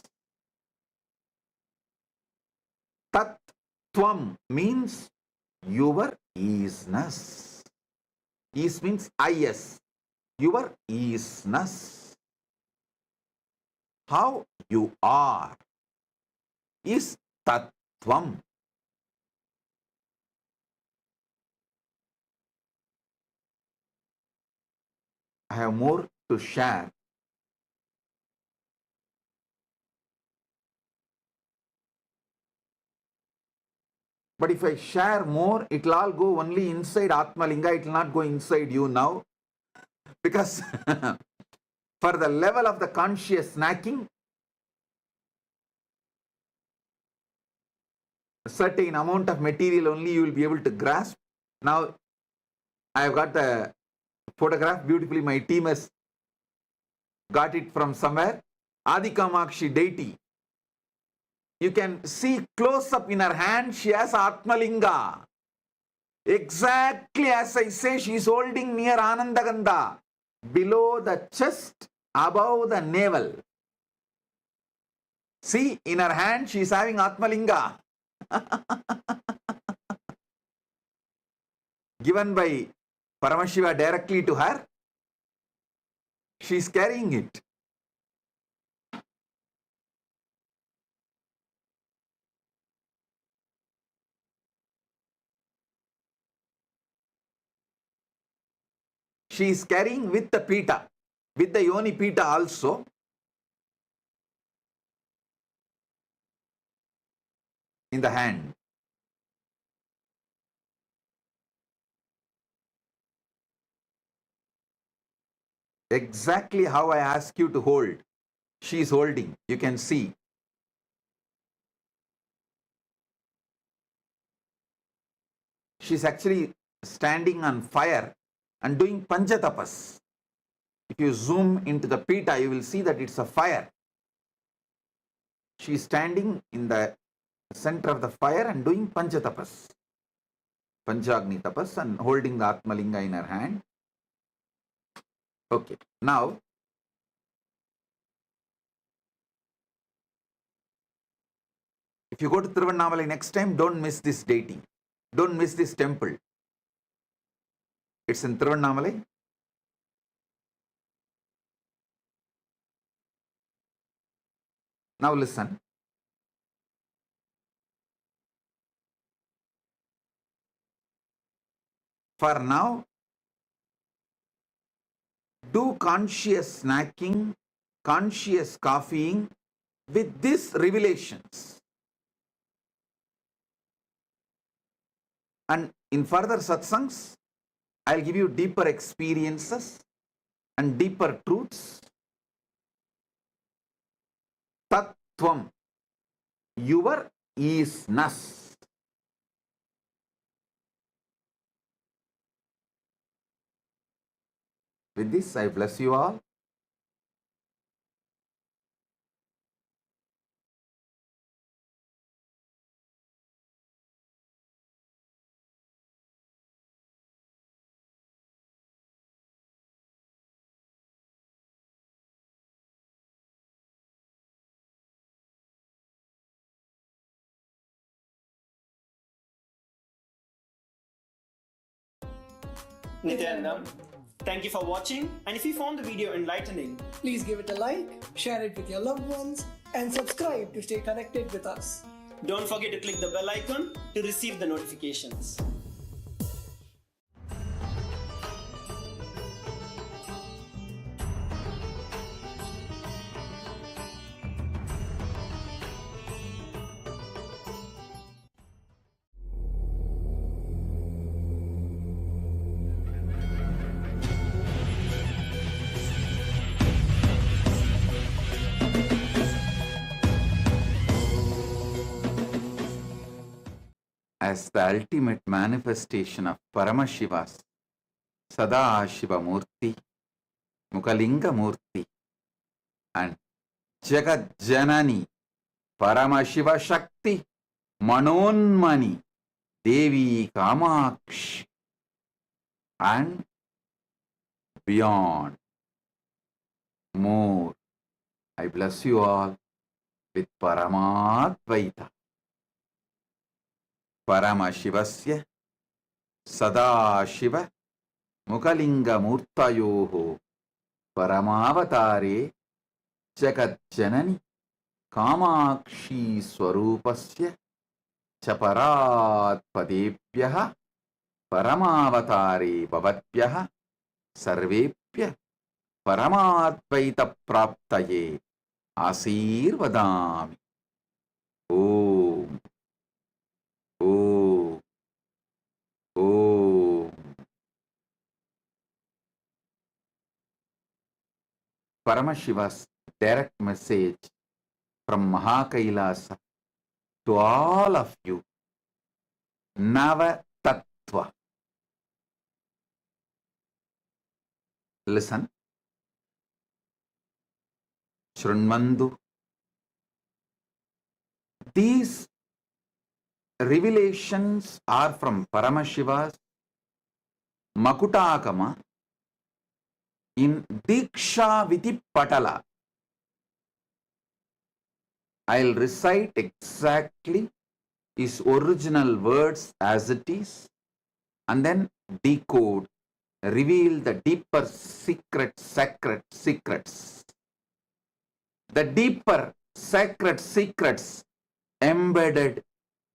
Tattvam means your isness. Is means is, your isness. How you are is Tattvam. I have more to share. But if I share more, it will all go only inside Atmalinga. It will not go inside you now. Because for the level of the conscious snacking, a certain amount of material only you will be able to grasp. Now, I have got the photograph beautifully. My team has got it from somewhere. Adi Kamakshi deity. You can see close up in her hand, she has Atmalinga. Exactly as I say, she is holding near Anandagandha. Below the chest, above the navel. See, in her hand, she is having Atmalinga. Given by Paramashiva directly to her, she is carrying it. She is carrying with the pita, with the yoni pita also. In the hand. Exactly how I ask you to hold. She is holding. You can see. She is actually standing on fire and doing panchatapas. If you zoom into the pita, you will see that it's a fire. She is standing in the center of the fire and doing panchatapas. Panchagni tapas and holding the Atmalinga in her hand. Okay. Now, if you go to Tiruvannamalai next time, don't miss this deity. Don't miss this temple. It's in Tiruvannamalai. Now listen. For now, do conscious snacking, conscious coffeeing with these revelations. And in further satsangs, I'll give you deeper experiences and deeper truths. Tattvam, your isness. With this, I bless you all. Nityanandam, thank you for watching, and if you found the video enlightening, please give it a like, share it with your loved ones, and subscribe to stay connected with us. don't forget to click the bell icon to receive the notifications. As the ultimate manifestation of Paramashiva's Sadashiva Murti, Mukalinga Murti, and Jagat Janani, Paramashiva Shakti, Manonmani, Devi Kamakshi, and beyond. More. I bless you all with Paramadvaita. Paramashivasya Sadashiva Mukalinga Murtayoho Paramavatare Jagat Janani Kamakshi Swarupasya Chaparat Padebhyaha Paramavatare Bhavatbhyaha Sarvepya పరమాద్వైత ప్రాప్తయే ఆశీర్వదామి. Om Om Om. Paramashiva's direct message from Mahakailasa to all of you. Nava Tattva. Listen. Shrunmandu. These revelations are from Paramashiva's Makutakama in Diksha Viti Patala. I'll recite exactly his original words as it is and then decode, reveal the deeper sacred secrets. The deeper sacred secrets embedded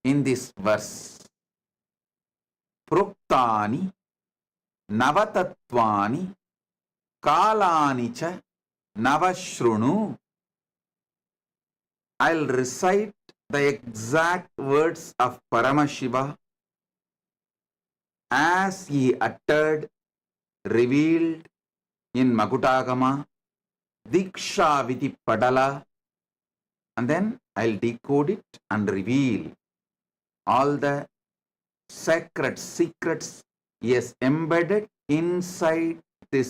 in this verse. Pruktani Navatatvani Kalani cha Navashrunu. I'll recite the exact words of Paramashiva as he uttered, revealed in Makutagama, Diksha Viti Padala, and then I'll decode it and reveal all the sacred secrets he has embedded inside this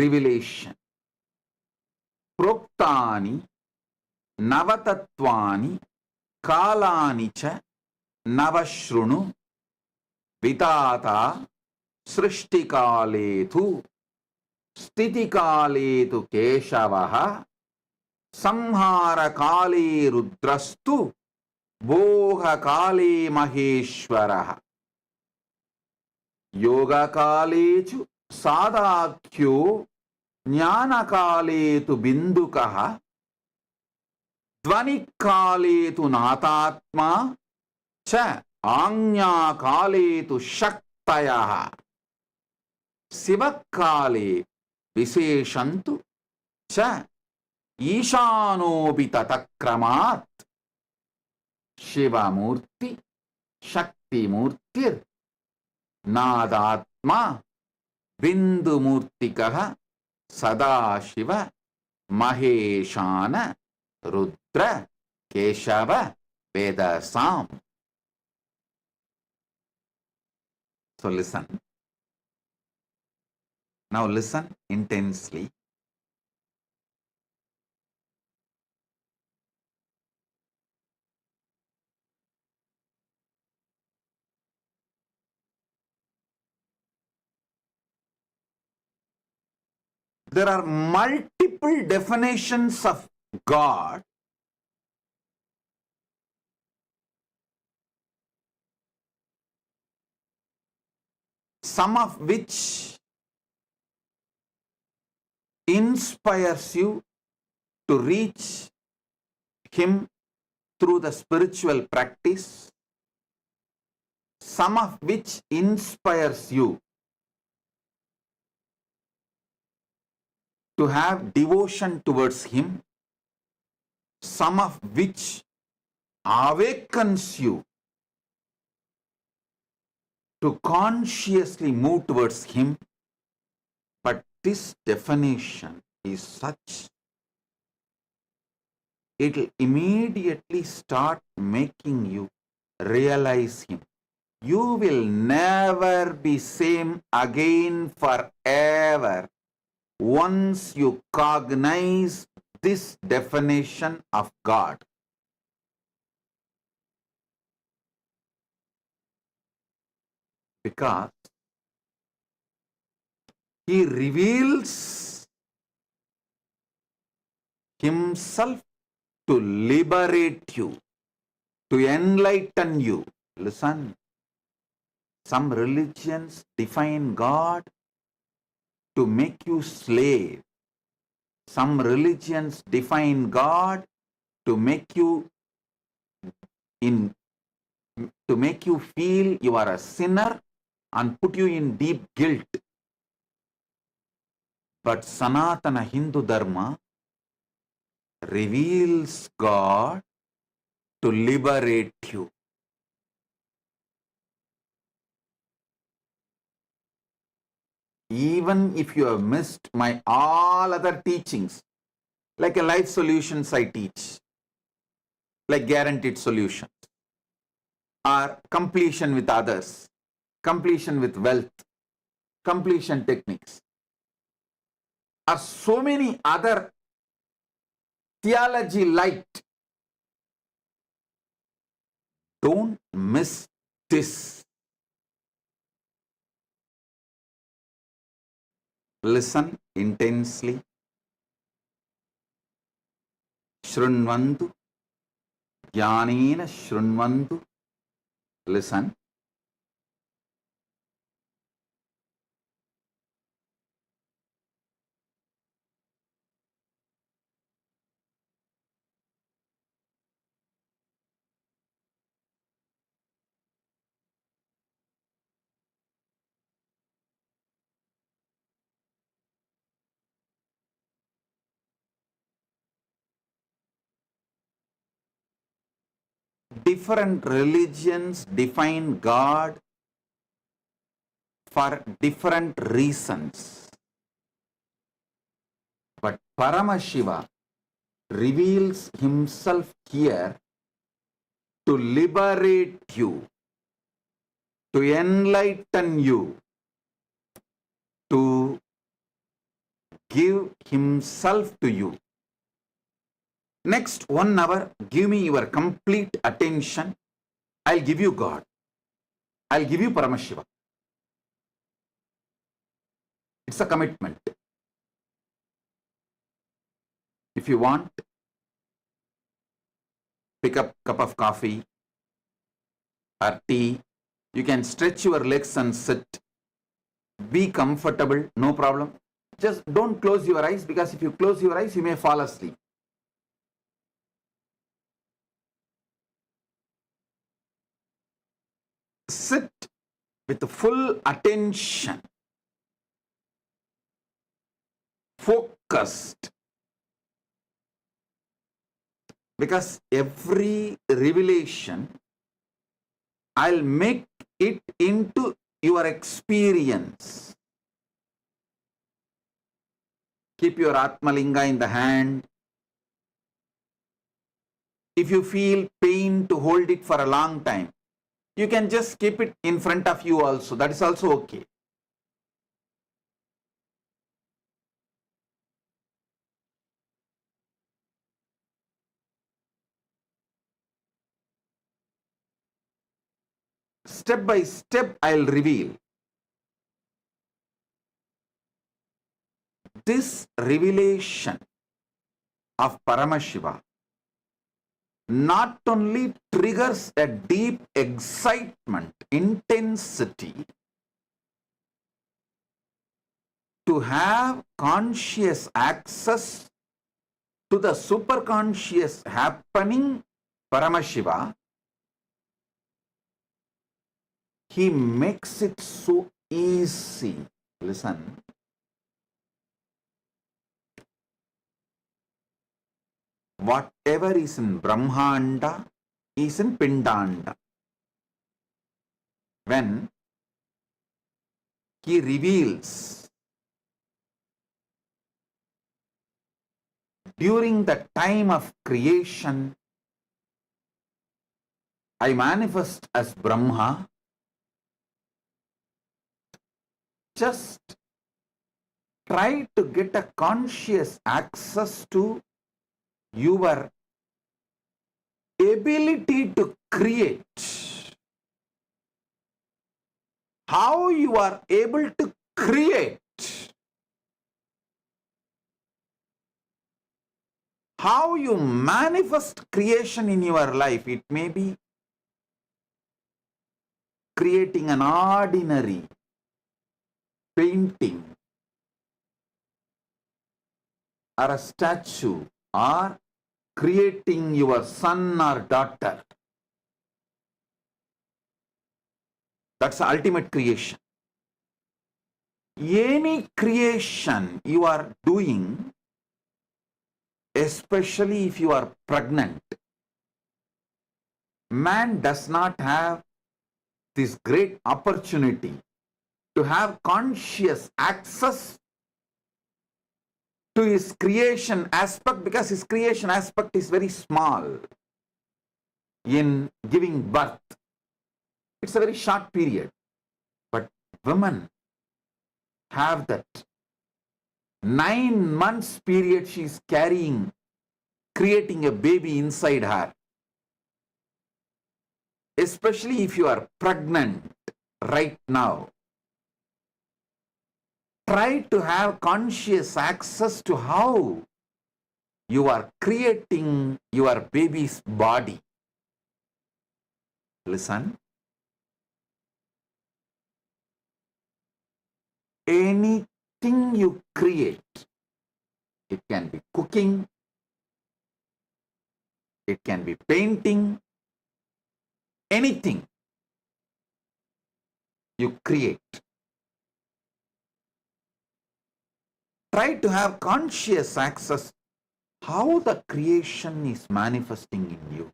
revelation. Proktani Navatatvani Kalani cha Navashrunu Vitata Srishtikaletu Stitikaletu Keshavaha Samharakale Rudrastu Bohakale Maheshwaraha Yogakalechu Sadakyo Jnanakaletu Bindukaha Dvanikaletu Natatma cha Anyakaletu Shaktayaha Sivakale Viseshantu cha Ishanobitatakramat Shivamurti Shaktimurtir Nadatma Bindumurtikaha Sadashiva Maheshana Rudra Keshava Vedasam. So listen. Now listen intensely. There are multiple definitions of God, some of which inspires you to reach Him through the spiritual practice, some of which inspires you to have devotion towards Him, some of which awakens you to consciously move towards Him. But this definition is such, it will immediately start making you realize Him. You will never be same again forever once you cognize this definition of God. Because He reveals Himself to liberate you, to enlighten you. Listen, some religions define God to make you slave. Some religions define God to make you feel you are a sinner and put you in deep guilt. But Sanatana Hindu Dharma reveals God to liberate you. Even if you have missed my all other teachings, like a life solutions I teach, like guaranteed solutions, or completion with others, completion with wealth, completion techniques, or so many other theology light. Don't miss this. Listen intensely. Shrunvantu. Jnanena shrunvantu. Listen. Different religions define God for different reasons. But Paramashiva reveals himself here to liberate you, to enlighten you, to give himself to you. Next 1 hour, give me your complete attention. I'll give you God. I'll give you Paramashiva. It's a commitment. If you want, pick up a cup of coffee or tea. You can stretch your legs and sit. Be comfortable, no problem. Just don't close your eyes, because if you close your eyes, you may fall asleep. Sit with full attention, focused, because every revelation, I'll make it into your experience. Keep your Atmalinga in the hand. If you feel pain to hold it for a long time, you can just keep it in front of you also. That is also okay. Step by step, I'll reveal. This revelation of Paramashiva not only triggers a deep excitement, intensity, to have conscious access to the superconscious happening Paramashiva, he makes it so easy. Listen. Whatever is in Brahmanda is in Pindanda. When he reveals during the time of creation, I manifest as Brahma, just try to get a conscious access to your ability to create. How you are able to create. How you manifest creation in your life. It may be creating an ordinary painting or a statue, or creating your son or daughter. That's the ultimate creation. Any creation you are doing, especially if you are pregnant, man does not have this great opportunity to have conscious access to his creation aspect, because his creation aspect is very small in giving birth. It's a very short period. But women have that 9 months period she is carrying, creating a baby inside her. Especially if you are pregnant right now, try to have conscious access to how you are creating your baby's body. Listen. Anything you create, it can be cooking, it can be painting, anything you create. Try to have conscious access how the creation is manifesting in you.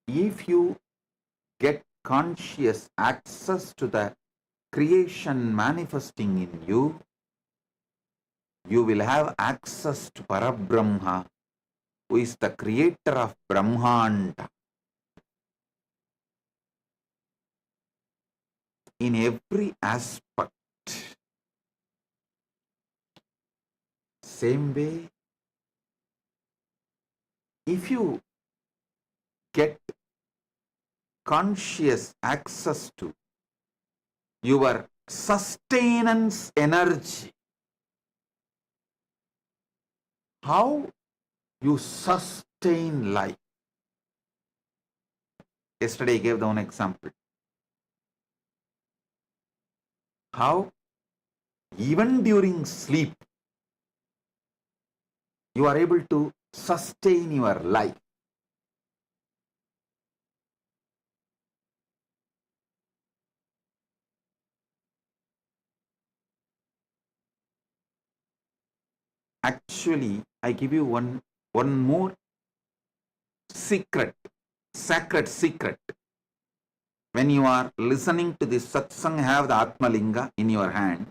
If you get conscious access to the creation manifesting in you, you will have access to Parabrahma, who is the creator of Brahmanda. In every aspect. Same way, if you get conscious access to your sustenance energy, how you sustain life. Yesterday I gave the one example. How even during sleep, you are able to sustain your life. Actually, I give you one more secret, sacred secret. When you are listening to this satsang, have the Atmalinga in your hand.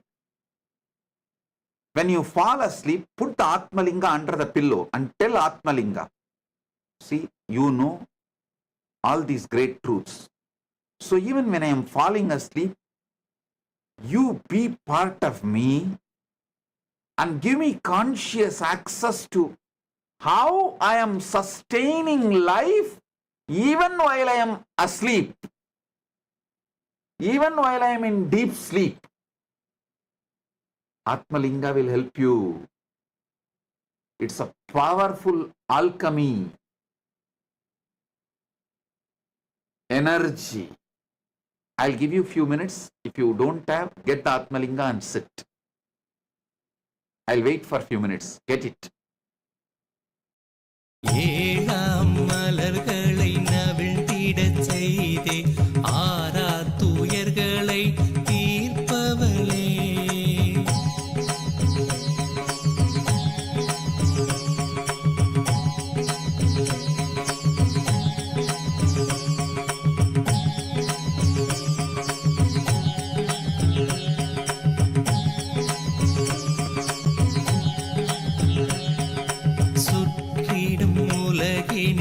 When you fall asleep, put the Atmalinga under the pillow and tell Atmalinga, see, you know all these great truths. So even when I am falling asleep, you be part of me and give me conscious access to how I am sustaining life even while I am asleep, even while I am in deep sleep. Atmalinga will help you. It's a powerful alchemy, energy. I'll give you a few minutes. If you don't have, get the Atmalinga and sit. I'll wait for a few minutes. Get it. ஏழாம் மலர்களை நவிழ்ந்திடச் செய்தே ஆரா துயர்களை தீர்ப்பவளே சுற்றிடும் உலகின்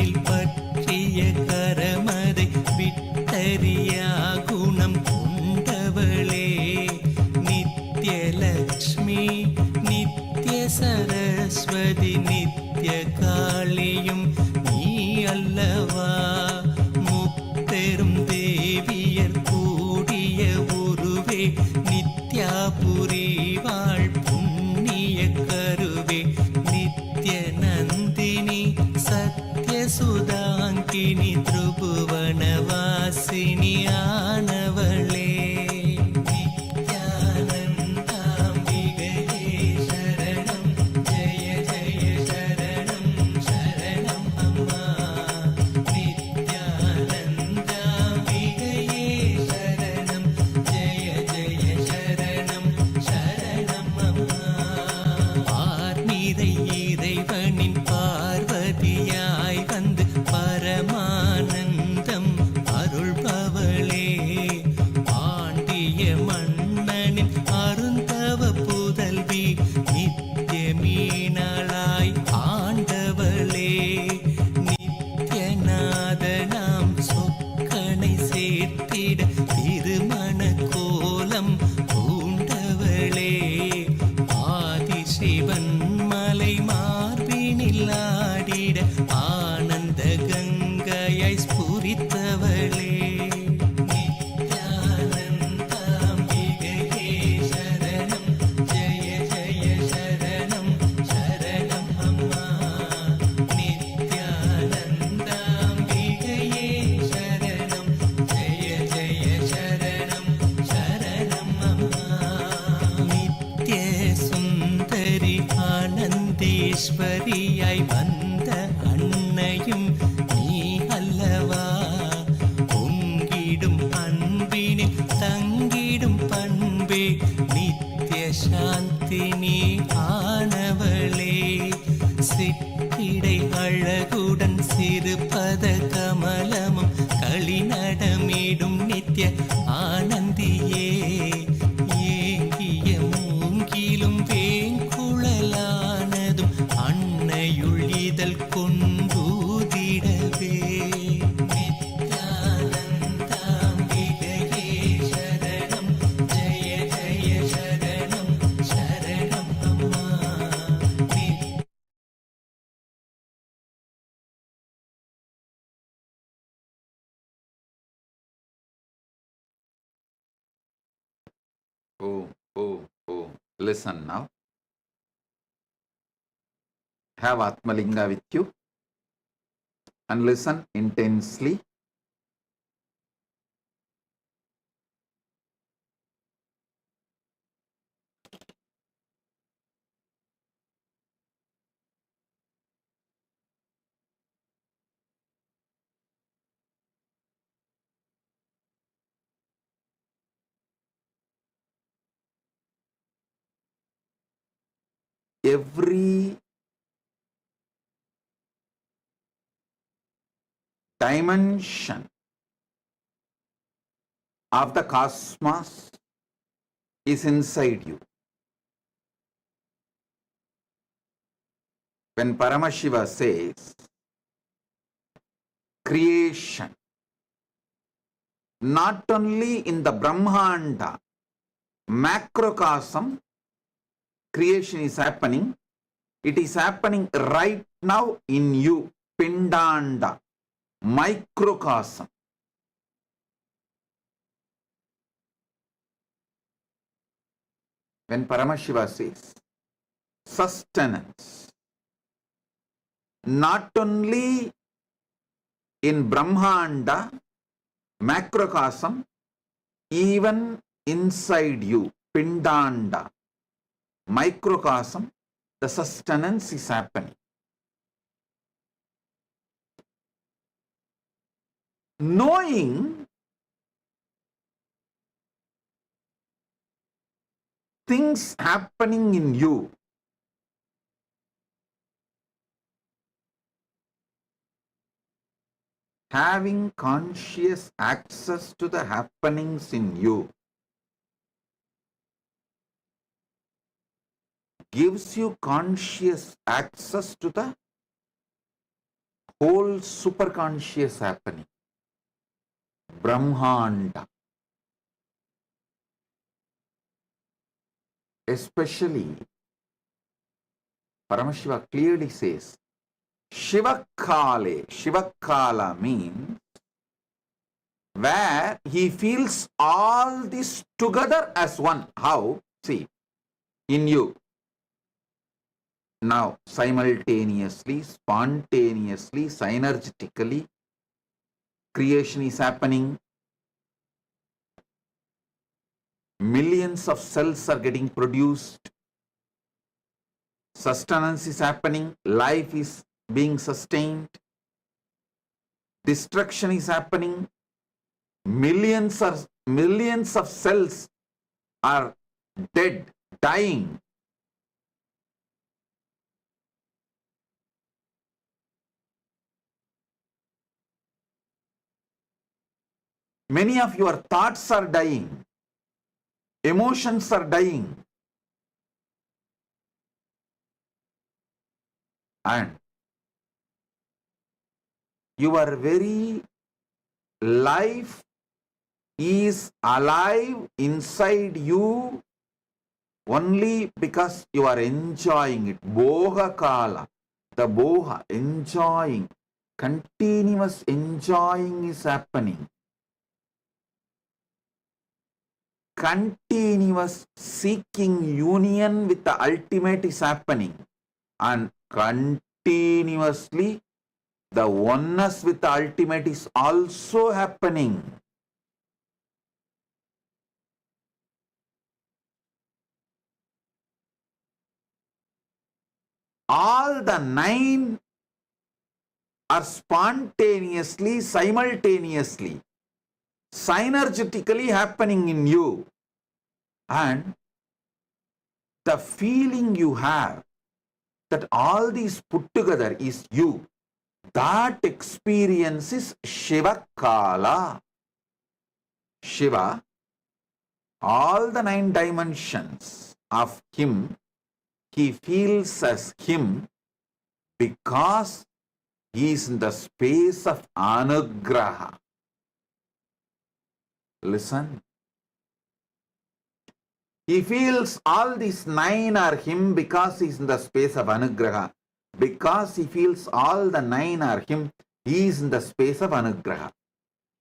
ஆரிய மன்னனின் அருந்தவ புதல்வி நித்திய மீனாளாய் ஆண்டவளே நித்யநாதனாம் சொக்கனை சேர்த்திட திருமண கோலம் பூண்டவளே ஆதிசிவன் மலை மார்பினில் ஆடிட ஆனந்த கங்கையாய் ஸ்புரித்தவளே நித்யானந்தாம்பிகையே சரணம் ஜெய ஜெய சரணம் சரணம் அம்மா நித்யானந்தாம்பிகையே சரணம் ஜெய ஜெய சரணம் சரணம் அம்மா நித்ய சுந்தரி ஆனந்தேஸ்வரியாய் வந்த அன்னையும் நீ அல்லவா பொங்கிடும் அன்பினில் தங்கிடும் பண்பே நித்ய சாந்தி நீ ஆனவளே சிற்றிடை அழகுடன் சிறுபத கமலமும் களிநடமிடும் நித்ய ஆனந்தியே ஏங்கிய மூங்கிலும் வேங்குழலானதும் அன்னையுள் இதழ் கொண்டூதிடவே நித்யானந்தாம்பிகையே சரணம் ஜெய ஜெய சரணம் சரணம் அம்மா Oh, oh, oh. Listen now. Have Atmalinga with you and listen intensely. Every dimension of the cosmos is inside you. When Paramashiva says creation, not only in the Brahmanda, macrocosm, creation is happening, it is happening right now in you, Pindanda, microcosm. When Paramashiva says sustenance, not only in Brahmanda, macrocosm, even inside you, Pindanda, microcosm, the sustenance is happening. Knowing things happening in you, having conscious access to the happenings in you, gives you conscious access to the whole superconscious happening, Brahmanda. Especially, Paramashiva clearly says, Shivakale. Shivakala means where he feels all this together as one. How? See, in you. Now, simultaneously, spontaneously, synergetically, creation is happening. Millions of cells are getting produced. Sustenance is happening. Life is being sustained. Destruction is happening. Millions of cells are dead, dying. Many of your thoughts are dying. Emotions are dying. And your very life is alive inside you only because you are enjoying it. Boha kala. The boha, enjoying. Continuous enjoying is happening. Continuous seeking union with the ultimate is happening. And continuously the oneness with the ultimate is also happening. All the 9 are spontaneously, simultaneously, synergetically happening in you. And the feeling you have that all these put together is you, that experience is Shiva Kala. Shiva, all the 9 dimensions of him, he feels as him because he is in the space of Anugraha. Listen. He feels all these 9 are him because he is in the space of Anugraha. Because he feels all the 9 are him, he is in the space of Anugraha.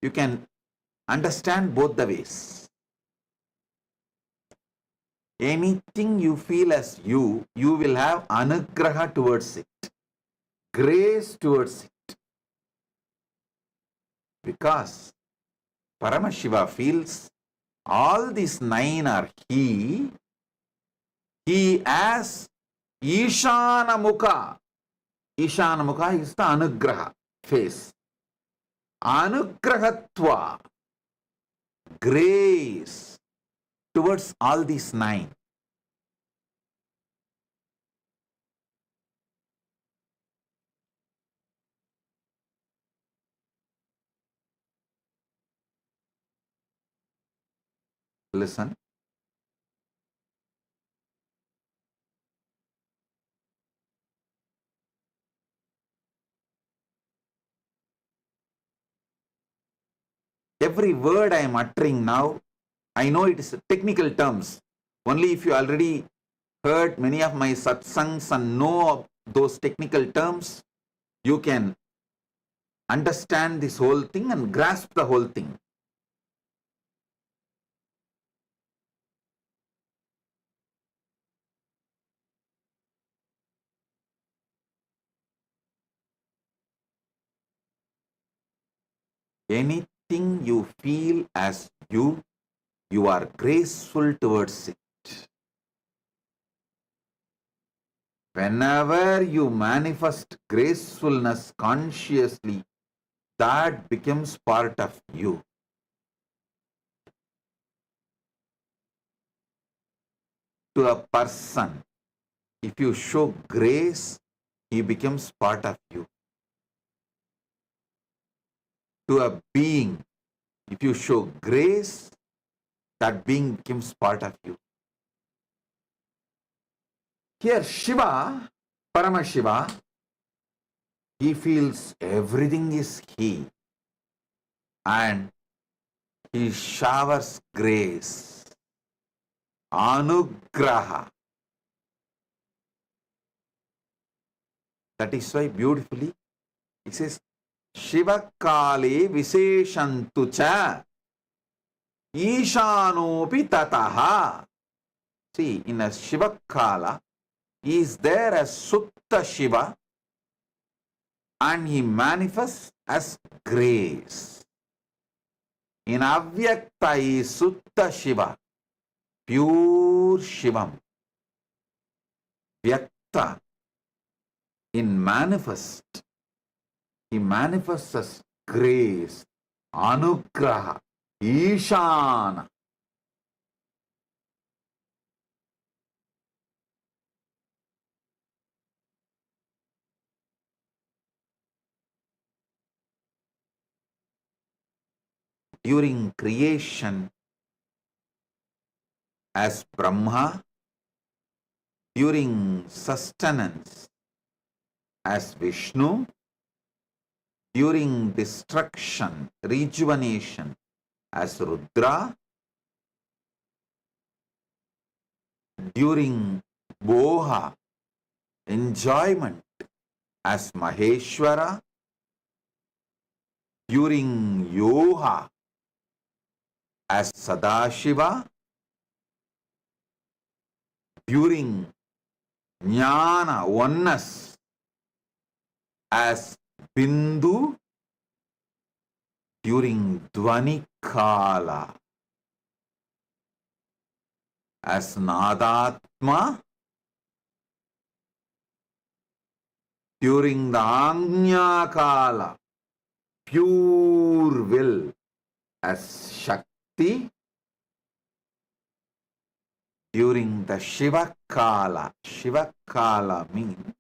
You can understand both the ways. Anything you feel as you will have Anugraha towards it, grace towards it. Because Paramashiva feels all these 9 are he as Ishana Mukha. Ishana Mukha is the Anugraha face. Anugrahatva, grace towards all these 9. Listen. Every word I am uttering now, I know it is technical terms. Only if you already heard many of my satsangs and know those technical terms, you can understand this whole thing and grasp the whole thing. Anything you feel as you are graceful towards it. Whenever you manifest gracefulness consciously, that becomes part of you. To a person, if you show grace, he becomes part of you. To a being, if you show grace, that being becomes part of you. Here Shiva, Paramashiva, he feels everything is he and he showers grace, Anugraha. That is why beautifully it says, Shiva Kale Visheshantu cha Ishanopi Tataha. See, in a Shiva Kala, he is there as Sutta Shiva and he manifests as grace. In Avyakta is Sutta Shiva, pure Shivam. Vyakta, in manifest, he manifests as grace, Anugraha, Ishana. During creation, as Brahma, during sustenance as Vishnu, during destruction, rejuvenation as Rudra, during Boha, enjoyment as Maheshwara, during Yoha as Sadashiva, during Jnana, oneness as Bindu, during Dvani Kala as Nadatma, during the Agnya Kala, pure will as Shakti, during the Shiva Kala means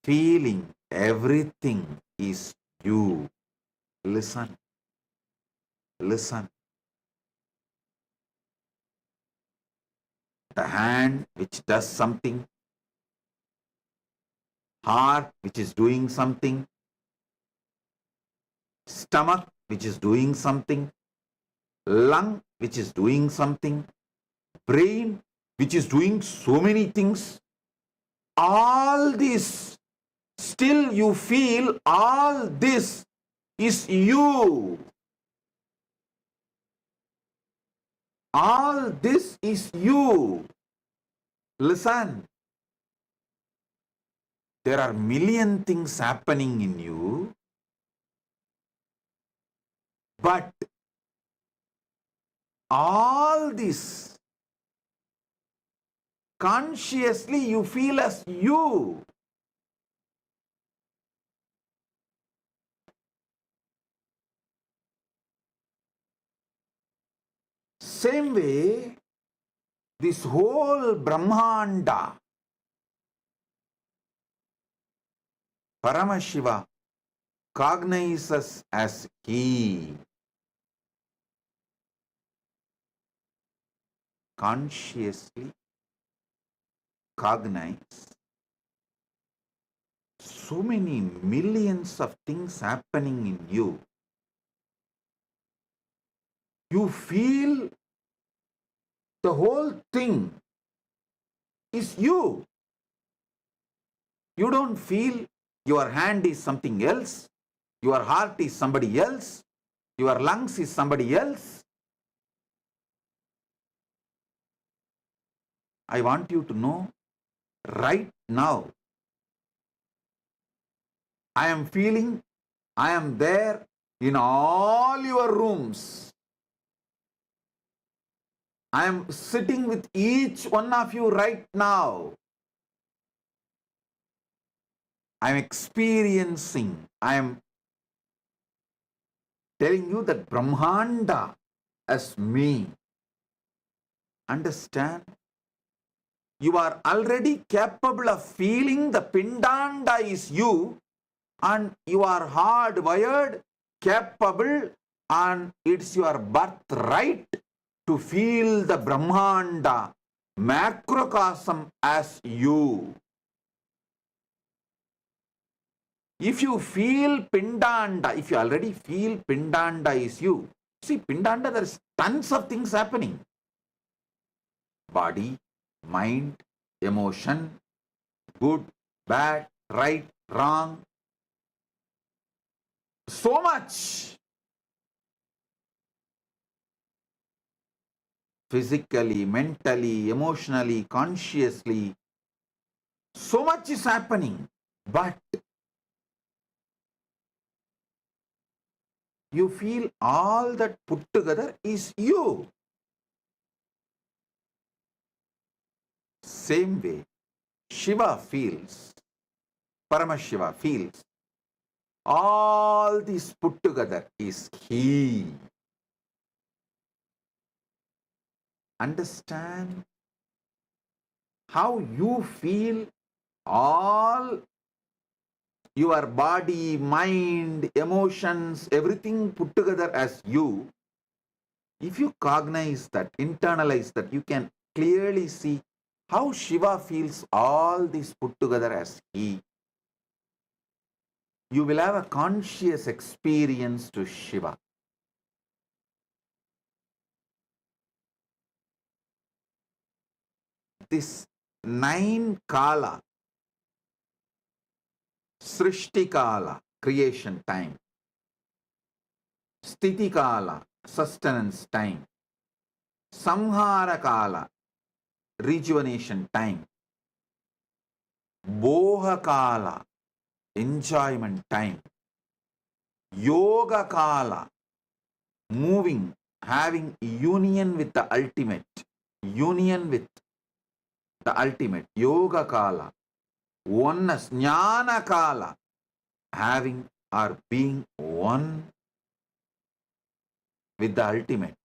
feeling everything is you. Listen. The hand which does something, heart which is doing something, stomach which is doing something, lung which is doing something, brain which is doing so many things, all this, still you feel all this is you. All this is you. Listen. There are million things happening in you, but all this consciously you feel as you. Same way, this whole Brahmanda, Paramashiva cognizes as he. Consciously cognize so many millions of things happening in you. You feel the whole thing is you. You don't feel your hand is something else, your heart is somebody else, your lungs is somebody else. I want you to know right now, I am feeling I am there in all your rooms. I am sitting with each one of you right now. I am experiencing, I am telling you that Brahmanda as me. Understand? You are already capable of feeling the Pindanda is you, and you are hardwired, capable, and it's your birthright to feel the Brahmanda, macrocosm as you. If you feel Pindanda, if you already feel Pindanda is you, see Pindanda, there is tons of things happening. Body, mind, emotion, good, bad, right, wrong. So much. Physically, mentally, emotionally, consciously. So much is happening. But you feel all that put together is you. Same way, Shiva feels, Paramashiva feels, all this put together is he. Understand how you feel all your body, mind, emotions, everything put together as you, if you cognize that, internalize that, you can clearly see how Shiva feels all this put together as he. You will have a conscious experience to Shiva. This 9 Kala, Srishti Kala, creation time, Sthiti Kala, sustenance time, Samhara Kala, rejuvenation time, Boha Kala, enjoyment time, Yoga Kala, moving, having union with the ultimate, union with the ultimate, Yoga Kala, oneness, Jnana Kala, having or being one with the ultimate.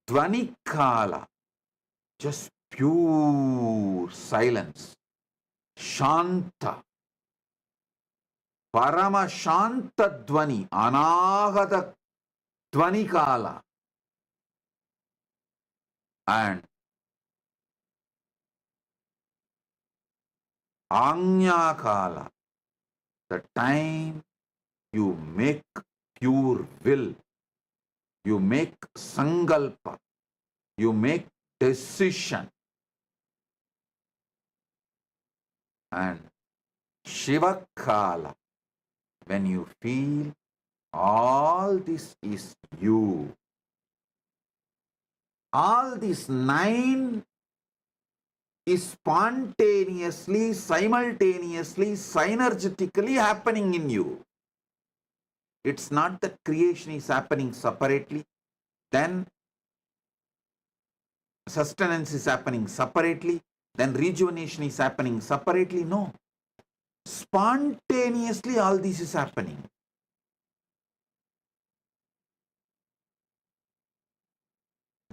Dvani Kala, just pure silence. Shanta, Parama Shanta Dvani, Anahata Dvani Kala. And Anya Kala, the time you make pure will, you make sankalpa, you make decision. And Shiva Kala, when you feel all this is you. All these 9 is spontaneously, simultaneously, synergetically happening in you. It's not that creation is happening separately, then sustenance is happening separately, then rejuvenation is happening separately. No. Spontaneously all this is happening.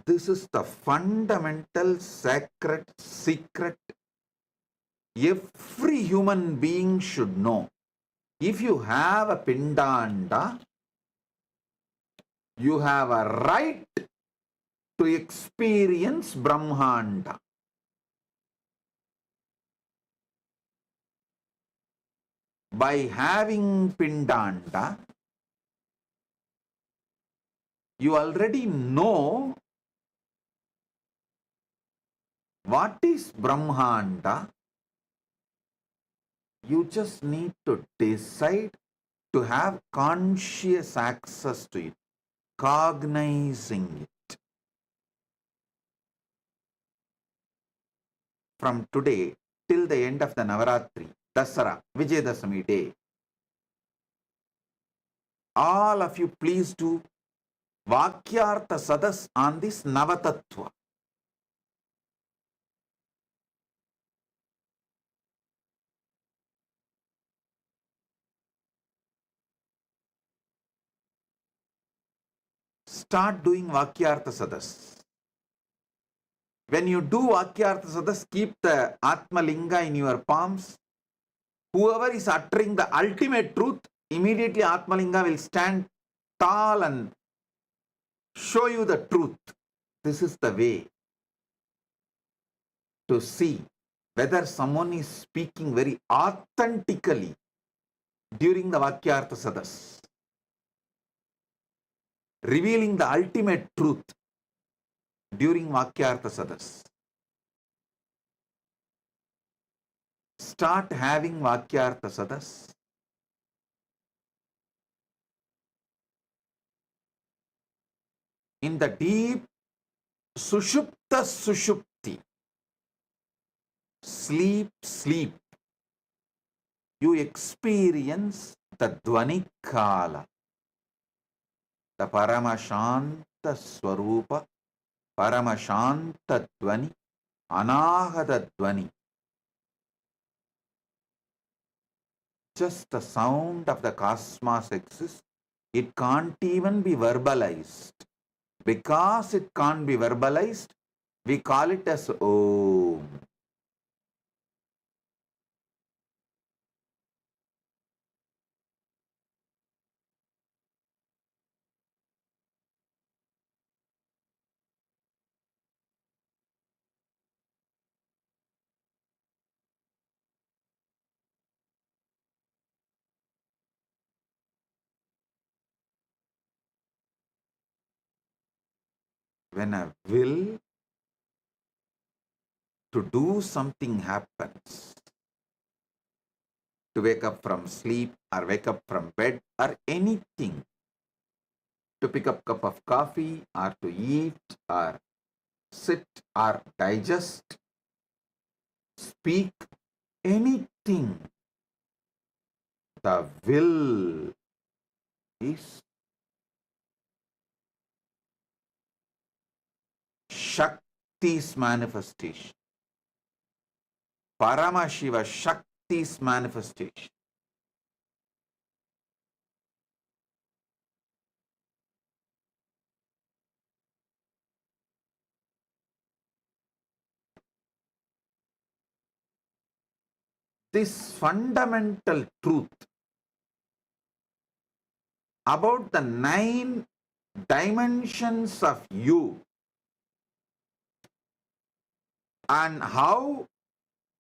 This is the fundamental sacred secret every human being should know. If you have a Pindanda, you have a right to experience Brahmanda. By having Pindanda, you already know what is Brahmanda. You just need to decide to have conscious access to it, cognizing it. From today till the end of the Navaratri, Dasara, Vijayadashami day, all of you please do Vakyartha Sadas on this Navatattva. Start doing Vakyartha Sadas. When you do Vakyartha Sadas, keep the Atma Linga in your palms. Whoever is uttering the ultimate truth, immediately Atma Linga will stand tall and show you the truth. This is the way to see whether someone is speaking very authentically during the Vakyartha Sadas, revealing the ultimate truth during Vakyartha Sadas. Start having Vakyartha Sadas. In the deep Sushupta Sushupti, sleep, sleep, you experience the Dvani Kala, the Paramashanta Swarupa, Paramashanta Dvani, Anahata Dvani. Just the sound of the cosmos exists. It can't even be verbalized. Because it can't be verbalized, we call it as Om. when a will to do something happens, to wake up from sleep or wake up from bed or anything, to pick up a cup of coffee or to eat or sit or digest, speak, anything, the will is Shakti's manifestation. Paramashiva Shakti's manifestation. This fundamental truth about the 9 dimensions of you and how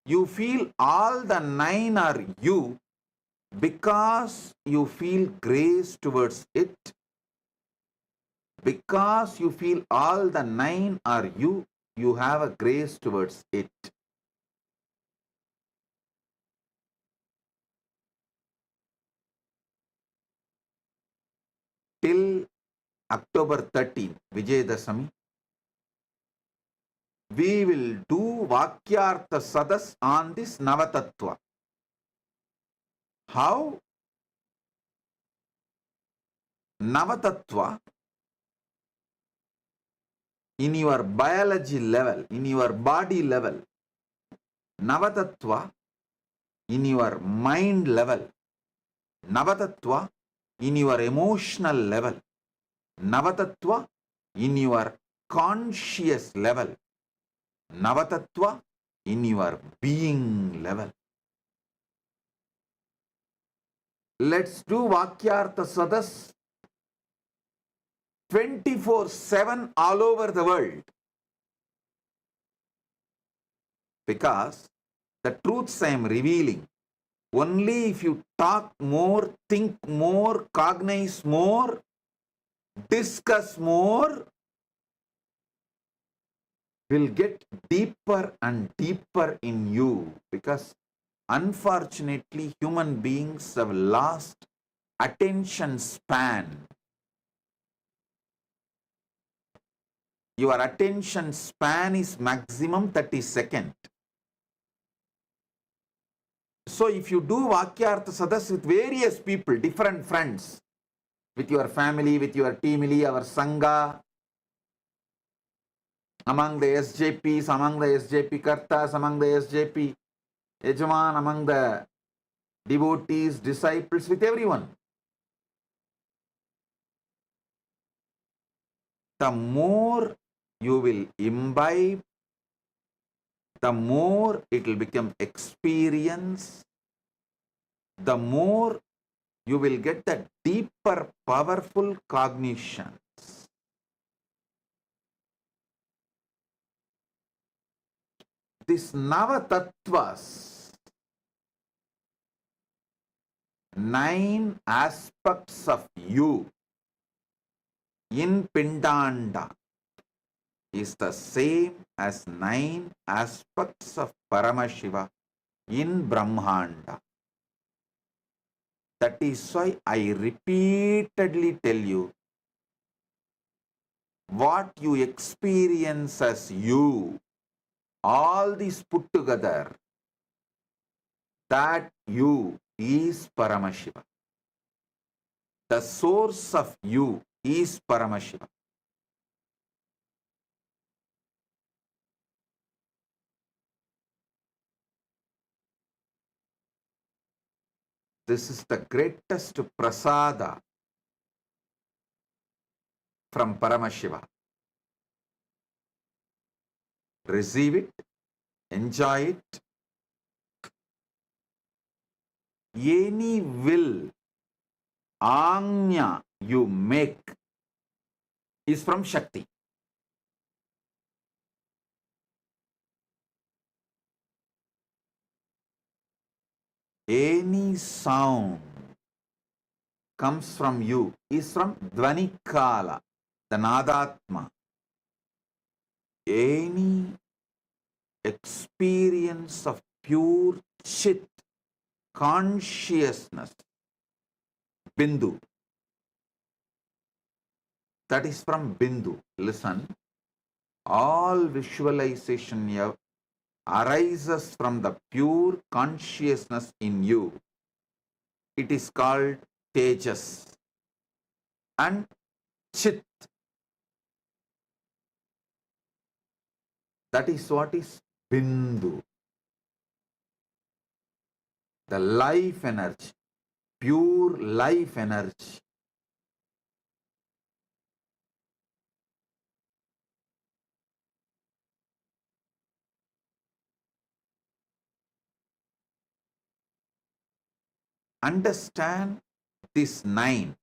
you feel all the 9 are you because you feel grace towards it, because you feel all the 9 are you, you have a grace towards it. Till October 13th, Vijayadashami, we will do Vakyartha Sadas on this Navatattva. How Navatattva in your biology level, in your body level, Navatattva in your mind level, Navatattva in your emotional level, Navatattva in your conscious level, Navatattva in your being level. Let's do Vakyartha Sadas 24/7 all over the world. Because the truths I am revealing, only if you talk more, think more, cognize more, discuss more, will get deeper and deeper in you. Because unfortunately, human beings have lost attention span. Your attention span is maximum 30 seconds. So if you do Vakyartha Sadas with various people, different friends, with your family, with your teamily, our Sangha, among the SJPs, among the SJP Kartas, among the SJP Yajaman, among the devotees, disciples, with everyone. The more you will imbibe, the more it will become experience, the more you will get the deeper, powerful cognitions. This Navatattvas, 9 aspects of you in Pindanda is the same as 9 aspects of Paramashiva in Brahmanda. That is why I repeatedly tell you, what you experience as you, all these put together, that you is Paramashiva. The source of you is Paramashiva. This is the greatest prasada from Paramashiva. Receive it, enjoy it. Any will, Anya you make is from Shakti. Any sound comes from you is from Dvanikala, the Nadatma. any experience of pure Chit consciousness, Bindu. That is from Bindu. Listen, all visualization arises from the pure consciousness in you. It is called Tejas and Chit. That is what is Bindu. The life energy, pure life energy. Understand this 9.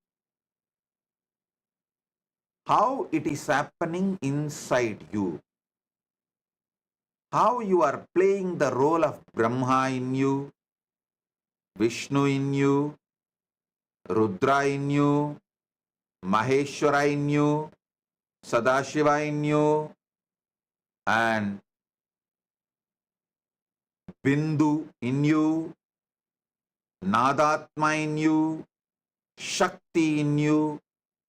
How it is happening inside you. How you are playing the role of Brahma in you, Vishnu in you, Rudra in you, Maheshwara in you, Sadashiva in you, and Bindu in you, Nadatma in you, Shakti in you,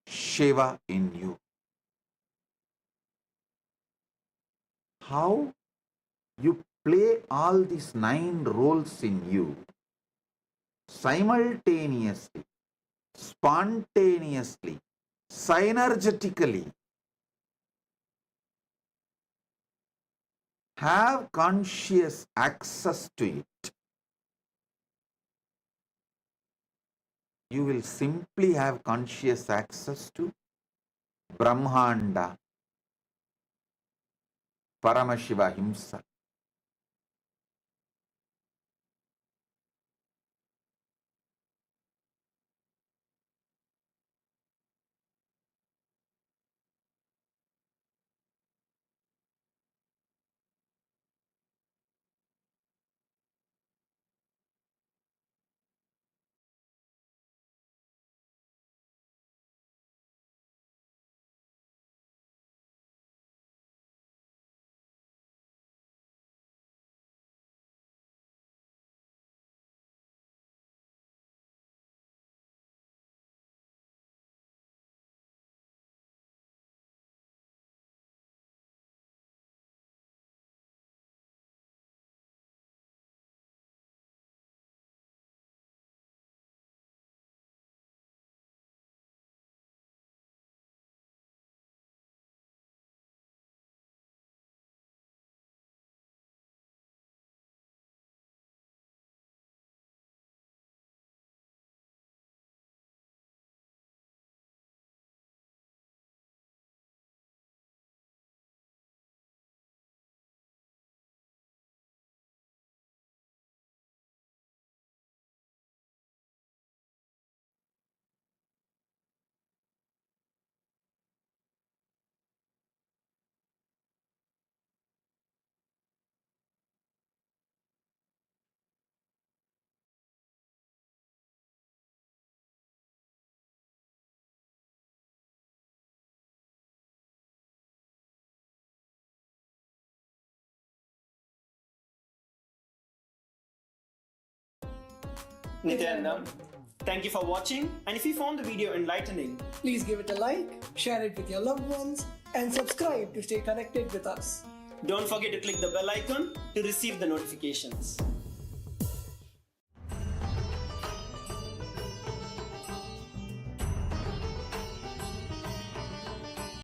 Shiva in you. How you play all these 9 roles in you simultaneously, spontaneously, synergetically. Have conscious access to it. You will simply have conscious access to Brahmanda, Paramashiva himself. Nityanam, thank you for watching, and if you found the video enlightening, Please give it a like, share it with your loved ones, and subscribe to stay connected with us. don't forget to click the bell icon to receive the notifications.